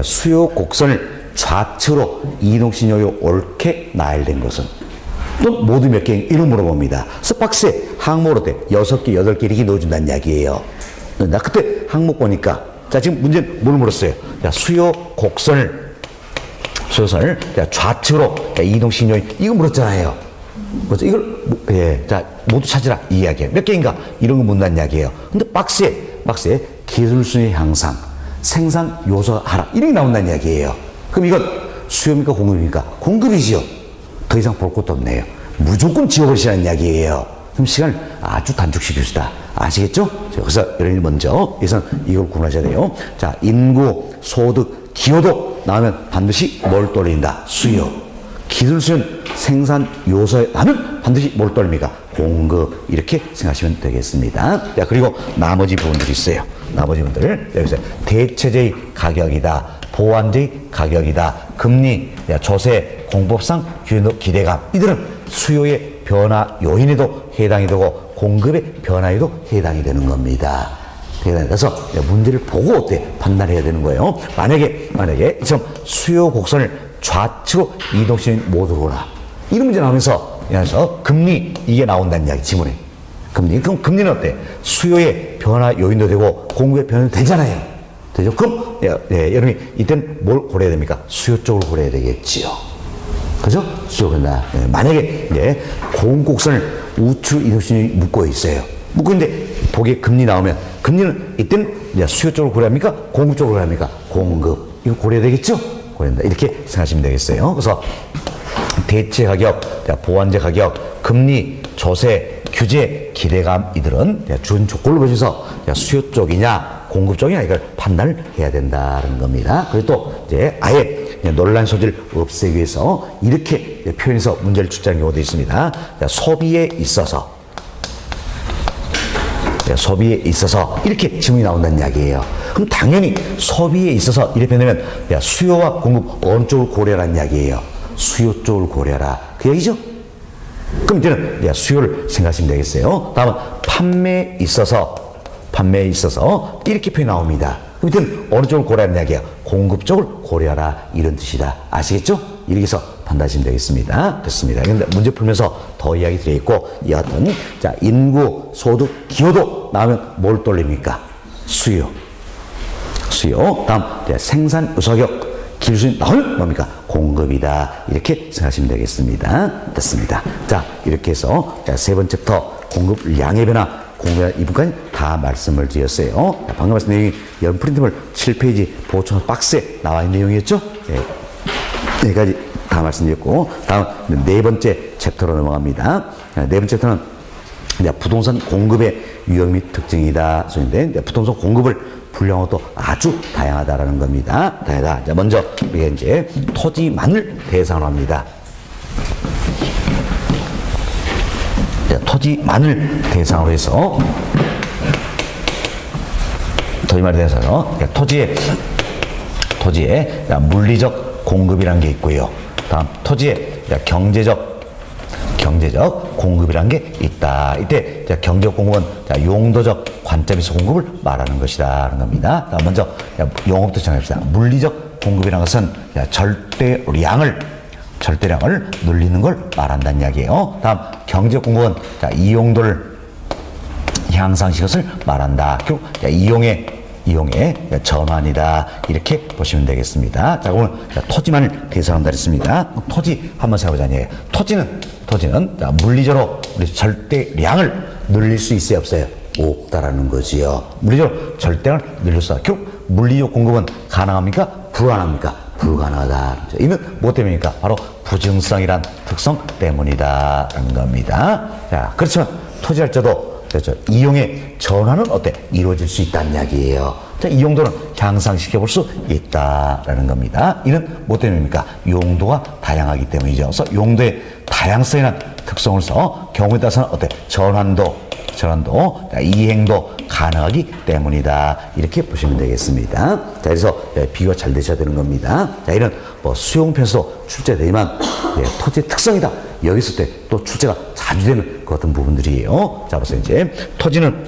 수요 곡선을 좌측으로 이동신호로 옳게 나열된 것은 또 모두 몇 개 이런 물어봅니다. 그래서 박스에 항목으로 돼 6개, 8개 이렇게 넣어준다는 이야기예요. 나 그때 항목 보니까 자, 지금 문제는 뭘 물었어요? 자, 수요 곡선을 좌측으로 이동신호인 이거 물었잖아요. 그래서 이걸 자, 모두 찾으라 이 이야기예요. 몇 개인가? 이런 거 묻는다는 이야기예요. 근데 박스에 기술순위 향상, 생산 요소 하락 이런 게 나온다는 이야기예요. 그럼 이건 수요입니까 공급입니까? 공급이지요. 더 이상 볼 것도 없네요. 무조건 지워버리시라는 이야기예요. 그럼 시간을 아주 단축시킵시다. 아시겠죠? 그래서 여러분이 먼저 여기서 이걸 구분하셔야 돼요. 자, 인구, 소득, 기여도 나오면 반드시 뭘 돌린다? 수요. 기술수준 생산 요소에 나면 반드시 뭘 돌립니까? 공급. 이렇게 생각하시면 되겠습니다. 자, 그리고 나머지 부분들이 있어요. 나머지 분들 여기서 대체제의 가격이다. 보완제의 가격이다. 금리, 조세, 공법상 기대감. 이들은 수요의 변화 요인에도 해당이 되고 공급의 변화에도 해당이 되는 겁니다. 그래서 문제를 보고 어때 판단해야 되는 거예요. 만약에 지금 수요 곡선을 좌측으로 이동시키는 모두로나 이런 문제 나오면서 금리 이게 나온다는 이야기 지문에. 그럼 금리는 어때? 수요의 변화 요인도 되고 공급의 변화도 되잖아요. 되죠? 그럼 여러분이 이때는 뭘 고려해야 됩니까? 수요 쪽을 고려해야 되겠지요. 그죠? 수요 근다. 만약에 공곡선을 우측 이동신이 묶고 있어요. 묶고 있는데 보기에 금리 나오면 금리는 이때는 수요 쪽을 고려합니까? 공급 쪽을 고려합니까? 공급. 이거 고려해야 되겠죠? 고려한다. 이렇게 생각하시면 되겠어요. 그래서 대체 가격, 보완제 가격, 금리, 조세, 규제, 기대감 이들은 준 조건을 보셔서 수요 쪽이냐 공급 쪽이냐 이걸 판단을 해야 된다는 겁니다. 그리고 또 이제 아예 논란 소지를 없애기 위해서 이렇게 표현해서 문제를 출제하는 경우도 있습니다. 소비에 있어서 이렇게 질문이 나온다는 이야기예요. 그럼 당연히 소비에 있어서 이렇게 되면 수요와 공급 어느 쪽을 고려하라는 이야기예요. 수요 쪽을 고려하라. 그 얘기죠? 그럼 이제는 수요를 생각하시면 되겠어요. 다음은 판매에 있어서 이렇게 표현이 나옵니다. 그럼 이제는 어느 쪽을 고려하는 이야기예요? 공급 쪽을 고려하라 이런 뜻이다. 아시겠죠? 이렇게 해서 판단하시면 되겠습니다. 됐습니다. 그런데 문제 풀면서 더 이야기 드려 있고 여하튼 자 인구, 소득, 기여도 나오면 뭘 돌립니까? 수요. 다음 생산 요소가격 기술이 나오면 뭡니까? 공급이다. 이렇게 생각하시면 되겠습니다. 됐습니다. 자, 이렇게 해서 세 번째 챕터 공급량의 변화, 공급량 이부까지 다 말씀을 드렸어요. 방금 말씀 내용이 여러분 프린트물 7페이지 보충 박스에 나와 있는 내용이었죠? 여기까지 다 말씀드렸고, 다음 네 번째 챕터로 넘어갑니다. 네 번째 챕터는 부동산 공급의 유형 및 특징이다. 소인데 부동산 공급을 분류하고 또 아주 다양하다라는 겁니다. 자, 먼저 우리가 이제 토지만을 대상으로 합니다. 자, 토지만을 대상으로 해서 토지의 물리적 공급이라는 게 있고요. 다음 토지의 경제적 공급이라는 게 있다. 이때 경제적 공급은 용도적 관점에서 공급을 말하는 것이다라는 겁니다. 다음 먼저 용어부터 정해봅시다. 물리적 공급이라는 것은 절대량을 늘리는 걸 말한다는 이야기예요. 다음 경제적 공급은 이용도를 향상시킨 것을 말한다. 결국 이용의 전환이다. 이렇게 보시면 되겠습니다. 자, 오늘 토지만을 대상한다 했습니다. 토지 한번 생각해보자니 토지는 물리적으로 우리 절대량을 늘릴 수 있어요, 없어요? 없다라는 거지요. 물리적으로 절대량을 늘릴 수 없다. 결국 물리적 공급은 가능합니까? 불가능합니까? 불가능하다. 이는 뭐 때문입니까? 바로 부증성이란 특성 때문이다라는 겁니다. 자, 그렇지만 토지할자도 이용의 전환은 어때? 이루어질 수 있다는 이야기예요. 자, 이 용도는 향상시켜 볼 수 있다라는 겁니다. 이는 뭐 때문입니까? 용도가 다양하기 때문이죠. 그래서 용도의 다양성이라는 특성을 써 경우에 따라서는 어때? 전환도, 이행도 가능하기 때문이다. 이렇게 보시면 되겠습니다. 자, 그래서 비교가 잘 되셔야 되는 겁니다. 자, 이런 수용편에서 출제되지만 토지의 특성이다. 여기서 또 출제가 자주 되는 그 어떤 부분들이에요. 자, 그래서 이제 토지는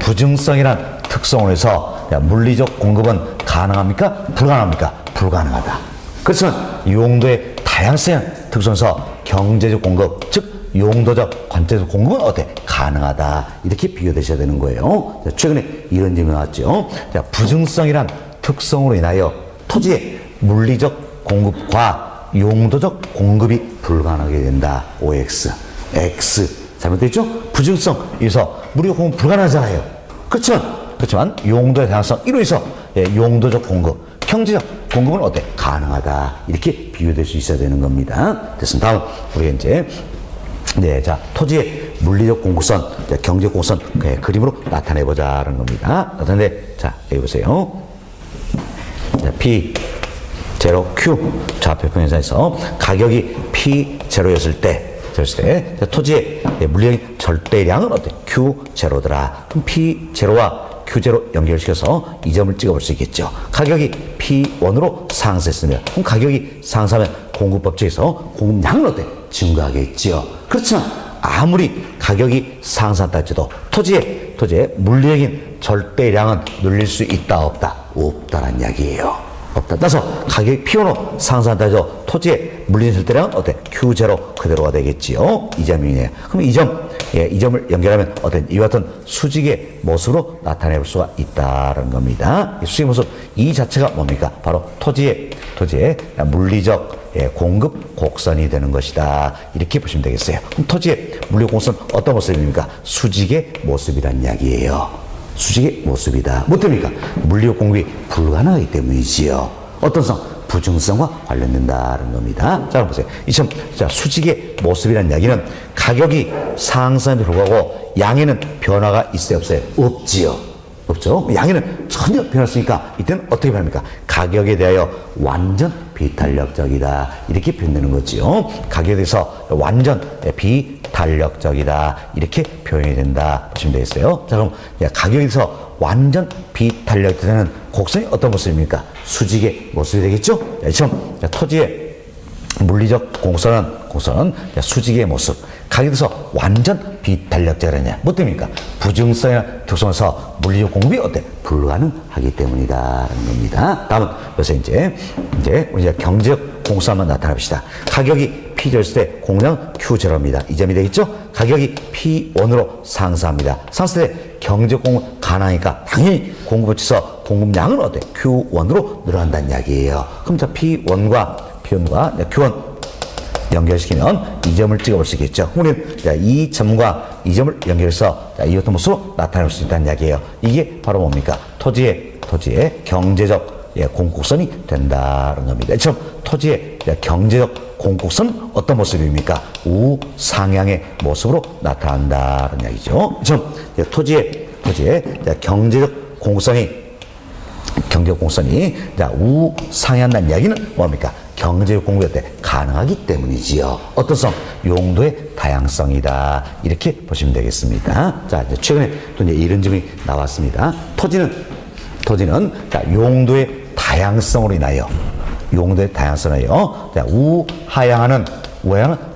부증성이란 특성을 해서 물리적 공급은 가능합니까? 불가능합니까? 불가능하다. 그렇지만 용도의 다양성이란 특성에서 경제적 공급, 즉 용도적 관점에서 공급은 어때? 가능하다. 이렇게 비교되셔야 되는 거예요. 자, 최근에 이런 점이 나왔죠. 자, 부증성이란 특성으로 인하여 토지의 물리적 공급과 용도적 공급이 불가능하게 된다. OX, X. 잘못됐죠? 부증성. 여기서 물리적 공급 불가능하잖아요. 그렇지만 용도의 다양성 이로 해서 용도적 공급, 경제적 공급은 어때? 가능하다. 이렇게 비교될 수 있어야 되는 겁니다. 됐습니다. 다음 우리가 이제 자, 토지의 물리적 공급선, 경제적 공급선 그림으로 나타내보자는 겁니다. 자, 여기 보세요. 자, P 제로 Q 좌표평 현상에서 가격이 P0였을 때 토지의 물리적인 절대량은 어때? Q0더라. 그럼 P0와 Q0 연결시켜서 이 점을 찍어볼 수 있겠죠. 가격이 P1으로 상승했으면 그럼 가격이 상승하면 공급법칙에서 공급량은 어때? 증가하겠죠. 그렇지만 아무리 가격이 상승한다 할지라도 토지의 물리적인 절대량은 늘릴 수 있다 없다? 없다라는 이야기예요. 없다. 따라서 가격이 P1으로 상승한다 해도 토지의 물리적 절대량은 어때? Q0 그대로가 되겠지요. 이 점이네요. 그럼 이 점을 연결하면 어떤 이와 같은 수직의 모습으로 나타낼 수가 있다는 겁니다. 이 수직의 모습, 이 자체가 뭡니까? 바로 토지의 물리적 공급 곡선이 되는 것이다. 이렇게 보시면 되겠어요. 그럼 토지의 물리적 곡선 어떤 모습입니까? 수직의 모습이란 이야기예요. 수직의 모습이다. 뭐 때문입니까? 물리적 공급이 불가능하기 때문이지요. 어떤 성? 부증성과 관련된다는 겁니다. 자, 그럼 보세요. 자, 수직의 모습이라는 이야기는 가격이 상승에도 불구하고 양에는 변화가 있어요, 없어요? 없지요. 없죠. 양에는 전혀 변화 없으니까 이때는 어떻게 표현합니까? 가격에 대하여 완전 비탄력적이다. 이렇게 표현되는 거지요. 가격에 대해서 완전 비탄력적이다. 이렇게 표현이 된다. 보시면 되겠어요. 자, 그럼 가격에 대해서 완전 비탄력적인 곡선이 어떤 모습입니까? 수직의 모습이 되겠죠? 자, 토지의 물리적 곡선은 수직의 모습. 가격에 대해서 완전 비탄력적이냐? 뭐 때문입니까? 부증성이나 특성에서 물리적 공급이 어때? 불가능하기 때문이다라는 겁니다. 다음은 여기서 이제 우리가 경제적 공급선만 나타납시다. 가격이 P0였을 때 공량 Q0입니다. 이 점이 되겠죠? 가격이 P1으로 상승합니다. 상승 때 경제적 공급 가능하니까 당연히 공급업체에서 공급량은 어때? Q1으로 늘어난다는 이야기예요. 그럼 자, P1과 Q1 연결시키면 이 점을 찍어볼 수 있겠죠. 우리는 이 점과 이 점을 연결해서 이 어떤 모습으로 나타낼 수 있다는 이야기예요. 이게 바로 뭡니까? 토지의 경제적 공급선이 된다는 겁니다. 이처럼 토지의 경제적 공급선은 어떤 모습입니까? 우상향의 모습으로 나타난다는 이야기죠. 이처럼 토지의 경제적 공급선이 우상향한다는 이야기는 뭡니까? 경제적 공급이 가능하기 때문이지요. 어떤 성? 용도의 다양성이다. 이렇게 보시면 되겠습니다. 자, 이제 최근에 또 이제 이런 점이 나왔습니다. 토지는 자, 용도의 다양성으로 인하여 자, 우하향하는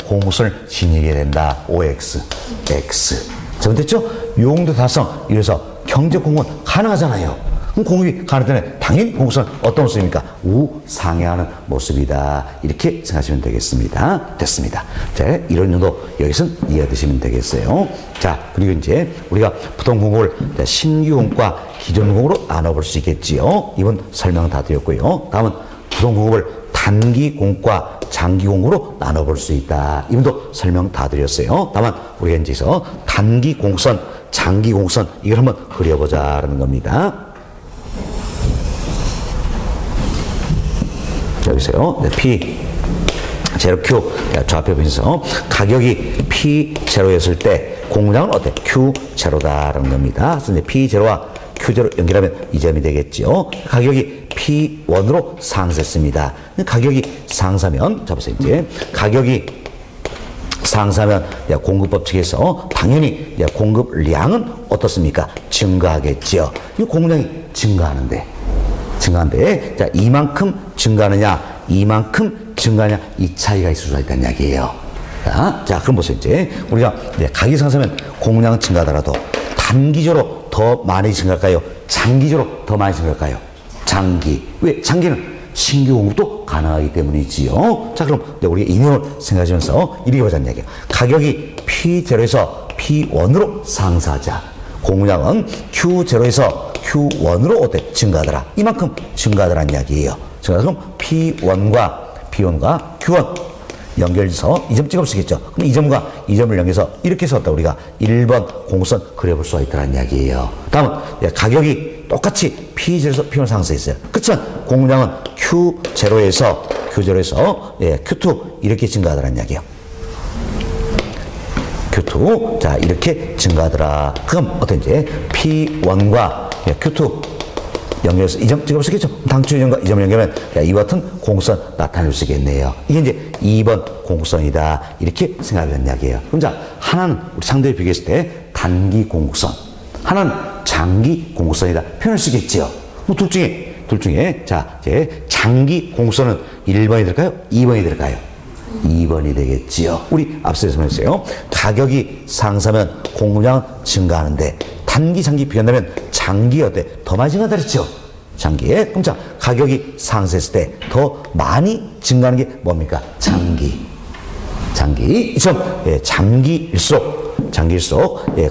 공급선을 지니게 된다. OX, X. 잘못됐죠? 용도 다성. 이래서 경제 공급은 가능하잖아요. 그럼 공급이 가능하다면 당연히 공급선은 어떤 모습입니까? 우상향하는 모습이다. 이렇게 생각하시면 되겠습니다. 됐습니다. 자, 이런 정도 여기서는 이해하시면 되겠어요. 자, 그리고 이제 우리가 부동 공급을 신규 공급과 기존 공급으로 나눠볼 수 있겠지요. 이번 설명 다 드렸고요. 다음은 부동 공급을 단기 공급과 장기 공급으로 나눠볼 수 있다. 이분도 설명 다 드렸어요. 다만 우리가 이제서 단기 공선, 장기 공선 이걸 한번 그려보자라는 겁니다. 여기서요. 네, P 제로 Q 좌표 보면서 가격이 P 제로였을 때 공장은 어때? Q 제로다라는 겁니다. 그래서 이제 P 제로와 Q 제로 연결하면 이 점이 되겠죠. 가격이 P1으로 상승했습니다. 가격이 상승하면 자 보세요. 이제 가격이 상승하면 공급 법칙에서 당연히 공급량은 어떻습니까? 증가하겠죠. 이 공급량이 증가하는데 자, 이만큼 증가하느냐, 이만큼 증가하냐, 이 차이가 있을 수가 있다는 이야기예요. 자, 그럼 보세요. 이제 우리가 가격이 상승하면 공급량은 증가하더라도 단기적으로 더 많이 증가할까요? 장기적으로 더 많이 증가할까요? 장기. 왜? 장기는 신규 공급도 가능하기 때문이지요. 자, 그럼 우리가 이 내용을 생각하시면서 이렇게 보자는 이야기예요. 가격이 P0에서 P1으로 상승하자. 공급량은 Q0에서 Q1으로 어때? 증가하더라. 이만큼 증가하더라는 이야기예요. 그럼 P1과 Q1 연결해서 이 점 찍을 수 있겠죠. 그럼 이 점과 이 점을 연결해서 이렇게 썼다. 우리가 1번 공선 그려볼 수가 있다는 이야기예요. 다음은 가격이 똑같이 P0에서 P1 상승했어요. 그렇지만 공급량은 Q0에서 Q2 이렇게 증가하더라는 이야기예요. Q2 자 이렇게 증가하더라. 그럼 어떤지 P1과 Q2 연결해서 이 점 찍어볼 수 있겠죠? 당초 이점과 이 점을 연결하면 이와 같은 공선 나타낼 수 있겠네요. 이게 이제 2번 공선이다. 이렇게 생각하는 이야기예요. 그럼 자, 하나는 우리 상대에 비교했을 때 단기 공선, 하나는 장기 공선이다. 표현할 수 있겠죠? 뭐 둘 중에 자, 이제 장기 공선은 1번이 될까요? 2번이 될까요? 2번이 되겠지요. 우리 앞서 설명했어요. 가격이 상승하면 공급량은 증가하는데 단기, 장기 비교한다면 장기 어때? 더 많이 증가한다 그랬죠? 장기에. 그럼 자, 가격이 상승했을 때 더 많이 증가하는 게 뭡니까? 장기. 이처럼 장기일수록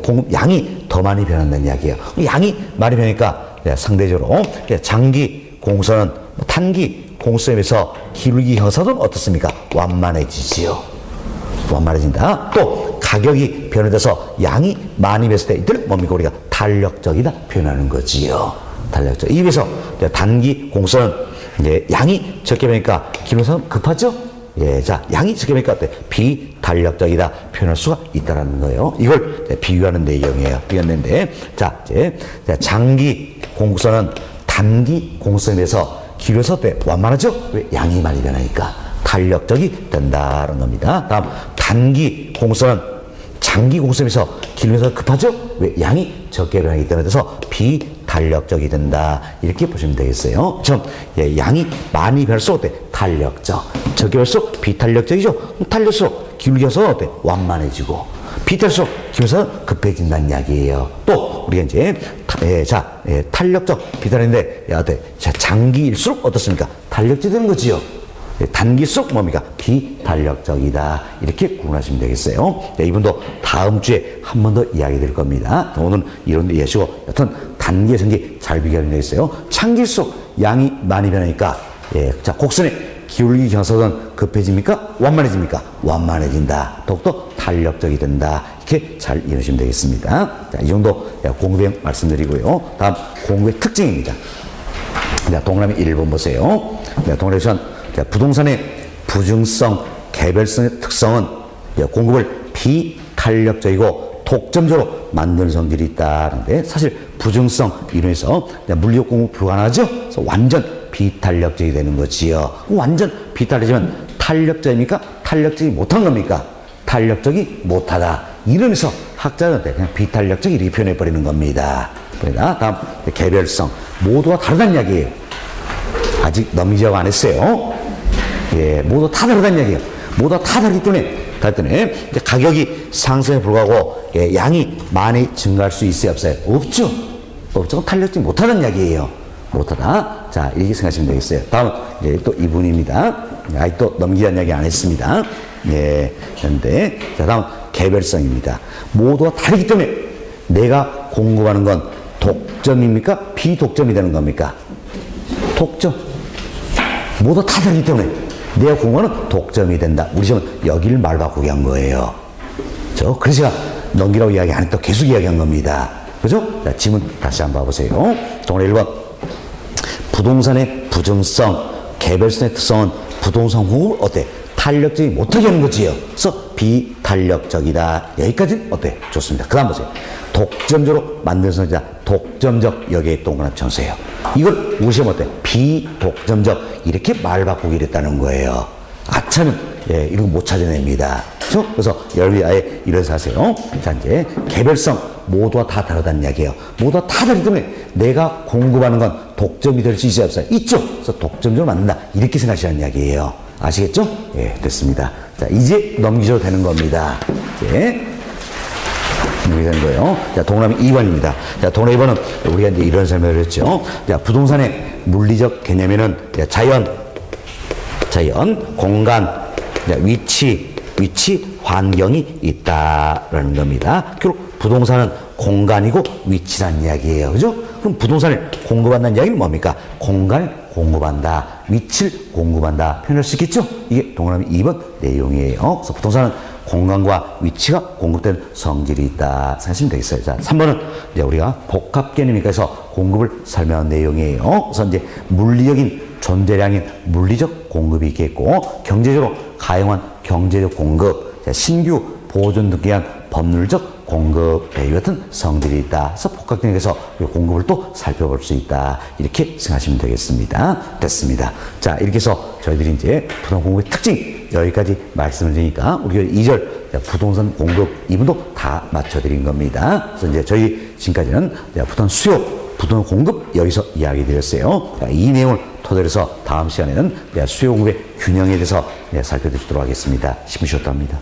공급 양이 더 많이 변한다는 이야기예요. 양이 많이 변하니까 상대적으로 장기 공선은 단기 공선에 비해서 기울기 형사도 어떻습니까? 완만해지지요. 완만해진다. 또 가격이 변화돼서 양이 많이 변했을 때 이들 뭡니까? 우리가 탄력적이다 표현하는 거지요. 탄력적. 이 비해서 단기 공선은 양이 적게 변하니까 기울기는 급하죠? 자, 양이 적게 변하니까 어때? 비탄력적이다 표현할 수가 있다는 거예요. 이걸 비유하는 내용이에요. 비유하는데 자, 이제 장기 공선은 단기 공선에 비해서 기울여서 어때? 완만하죠? 왜? 양이 많이 변하니까 탄력적이 된다는 겁니다. 다음 단기 공선은 장기 공선에서 기울여서 급하죠? 왜? 양이 적게 변하기 때문에 그래서 비탄력적이 된다. 이렇게 보시면 되겠어요. 좀 양이 많이 변할수록 어때? 탄력적. 적게 변할수록 비탄력적이죠? 탄력수록 기울여서 어때? 완만해지고 비탄력수록 기울여서 급해진다는 이야기예요. 또 우리가 이제 탄력적 비탄인데 어때? 자, 장기일수록 어떻습니까? 탄력적이 되는 거지요. 단기일수록 뭡니까? 비탄력적이다. 이렇게 구분하시면 되겠어요. 이분도 다음 주에 한 번 더 이야기 드릴 겁니다. 오늘 이런 데 이해하시고 여튼 단기의 성기 잘 비교하면 되겠어요. 장기일수록 양이 많이 변하니까 자, 곡선의 기울기 경사는 급해집니까? 완만해집니까? 완만해진다. 더욱더 탄력적이 된다. 이렇게 잘 이해하시면 되겠습니다. 자, 이 정도 공급형 말씀드리고요. 다음 공급의 특징입니다. 동그라미 1번 보세요. 동그라미 부동산의 부증성, 개별성의 특성은 공급을 비탄력적이고 독점적으로 만드는 성질이 있다는데 사실 부증성 이론에서 물리적 공급 불가능하죠? 그래서 완전 비탄력적이 되는 거지요. 완전 비탄력이면 탄력적입니까? 탄력적이 못한 겁니까? 탄력적이 못하다. 이러면서 학자들한테 그냥 비탄력적 이렇게 표현해 버리는 겁니다. 다음 개별성. 모두가 다르다는 이야기예요. 아직 넘기자고 안 했어요. 예, 모두 다 다르다는 이야기예요. 모두 다 다르기 때문에 이제 가격이 상승에 불과하고 예, 양이 많이 증가할 수 있어요, 없어요? 없죠. 없죠. 탄력적이 못하다는 이야기예요. 못하다. 자, 이렇게 생각하시면 되겠어요. 다음 이제 또 이분입니다. 아직 또 넘기자는 이야기 안 했습니다. 예, 그런데 자, 다음 개별성입니다. 모두가 다르기 때문에 내가 공급하는 건 독점입니까? 비독점이 되는 겁니까? 독점. 모두 다 다르기 때문에 내가 공급하는 독점이 된다. 우리 지금 여기를 말 바꾸게 한 거예요. 그래서 제가 넘기라고 이야기 안 했다. 계속 이야기한 겁니다. 그죠? 자, 지문 다시 한번 봐보세요. 동그라미 1번. 부동산의 부정성, 개별성의 특성은 부동산 공급을 어때? 탄력적이 못하게 하는 거지요. 그래서 비탄력적이다. 여기까지 어때? 좋습니다. 그 다음 보세요. 독점적으로 만든 성이다. 독점적 여기에 동그라미 쳐주세요. 이걸 무시하면 어때? 비독점적 이렇게 말 바꾸기를 했다는 거예요. 아차는 예, 이런 거 못 찾아냅니다. 그렇죠? 그래서 여러분이 아예 이래서 하세요. 자, 이제 개별성 모두가 다 다르다는 이야기예요. 모두가 다 다르기 때문에 내가 공급하는 건 독점이 될 수 있어요, 없어요? 있죠. 그래서 독점적으로 만든다. 이렇게 생각하시는 이야기예요. 아시겠죠? 예, 됐습니다. 자, 이제 넘기셔도 되는 겁니다. 이제 이렇게 되는 거예요. 자, 동그라미 2번입니다. 자, 동그라미 2번은 우리가 이제 이런 설명을 했죠. 자, 부동산의 물리적 개념에는 자연, 공간, 위치, 환경이 있다라는 겁니다. 결국 부동산은 공간이고 위치라는 이야기예요. 그죠? 그럼 부동산을 공급한다는 이야기는 뭡니까? 공간을 공급한다. 위치를 공급한다. 표현할 수 있겠죠? 이게 동그라미 2번 내용이에요. 그래서 부동산은 공간과 위치가 공급된 성질이 있다. 생각하시면 되겠어요. 자, 3번은 이제 우리가 복합 개념이니까 해서 공급을 설명한 내용이에요. 그래서 이제 물리적인 존재량인 물리적 공급이 있겠고, 경제적으로 가용한 경제적 공급, 신규 보존 등에 의한 법률적 공급, 이 같은 성질이 있다. 그래서 복합 개념에서 공급을 또 살펴볼 수 있다. 이렇게 생각하시면 되겠습니다. 됐습니다. 자, 이렇게 해서 저희들이 이제 부동산 공급의 특징 여기까지 말씀을 드리니까 우리가 2절 부동산 공급 이분도 다 맞춰드린 겁니다. 그래서 이제 저희 지금까지는 부동산 수요, 부동산 공급 여기서 이야기 드렸어요. 이 내용을 토대로 해서 다음 시간에는 수요 공급의 균형에 대해서 살펴드리도록 하겠습니다. 10분 쉬었다 합니다.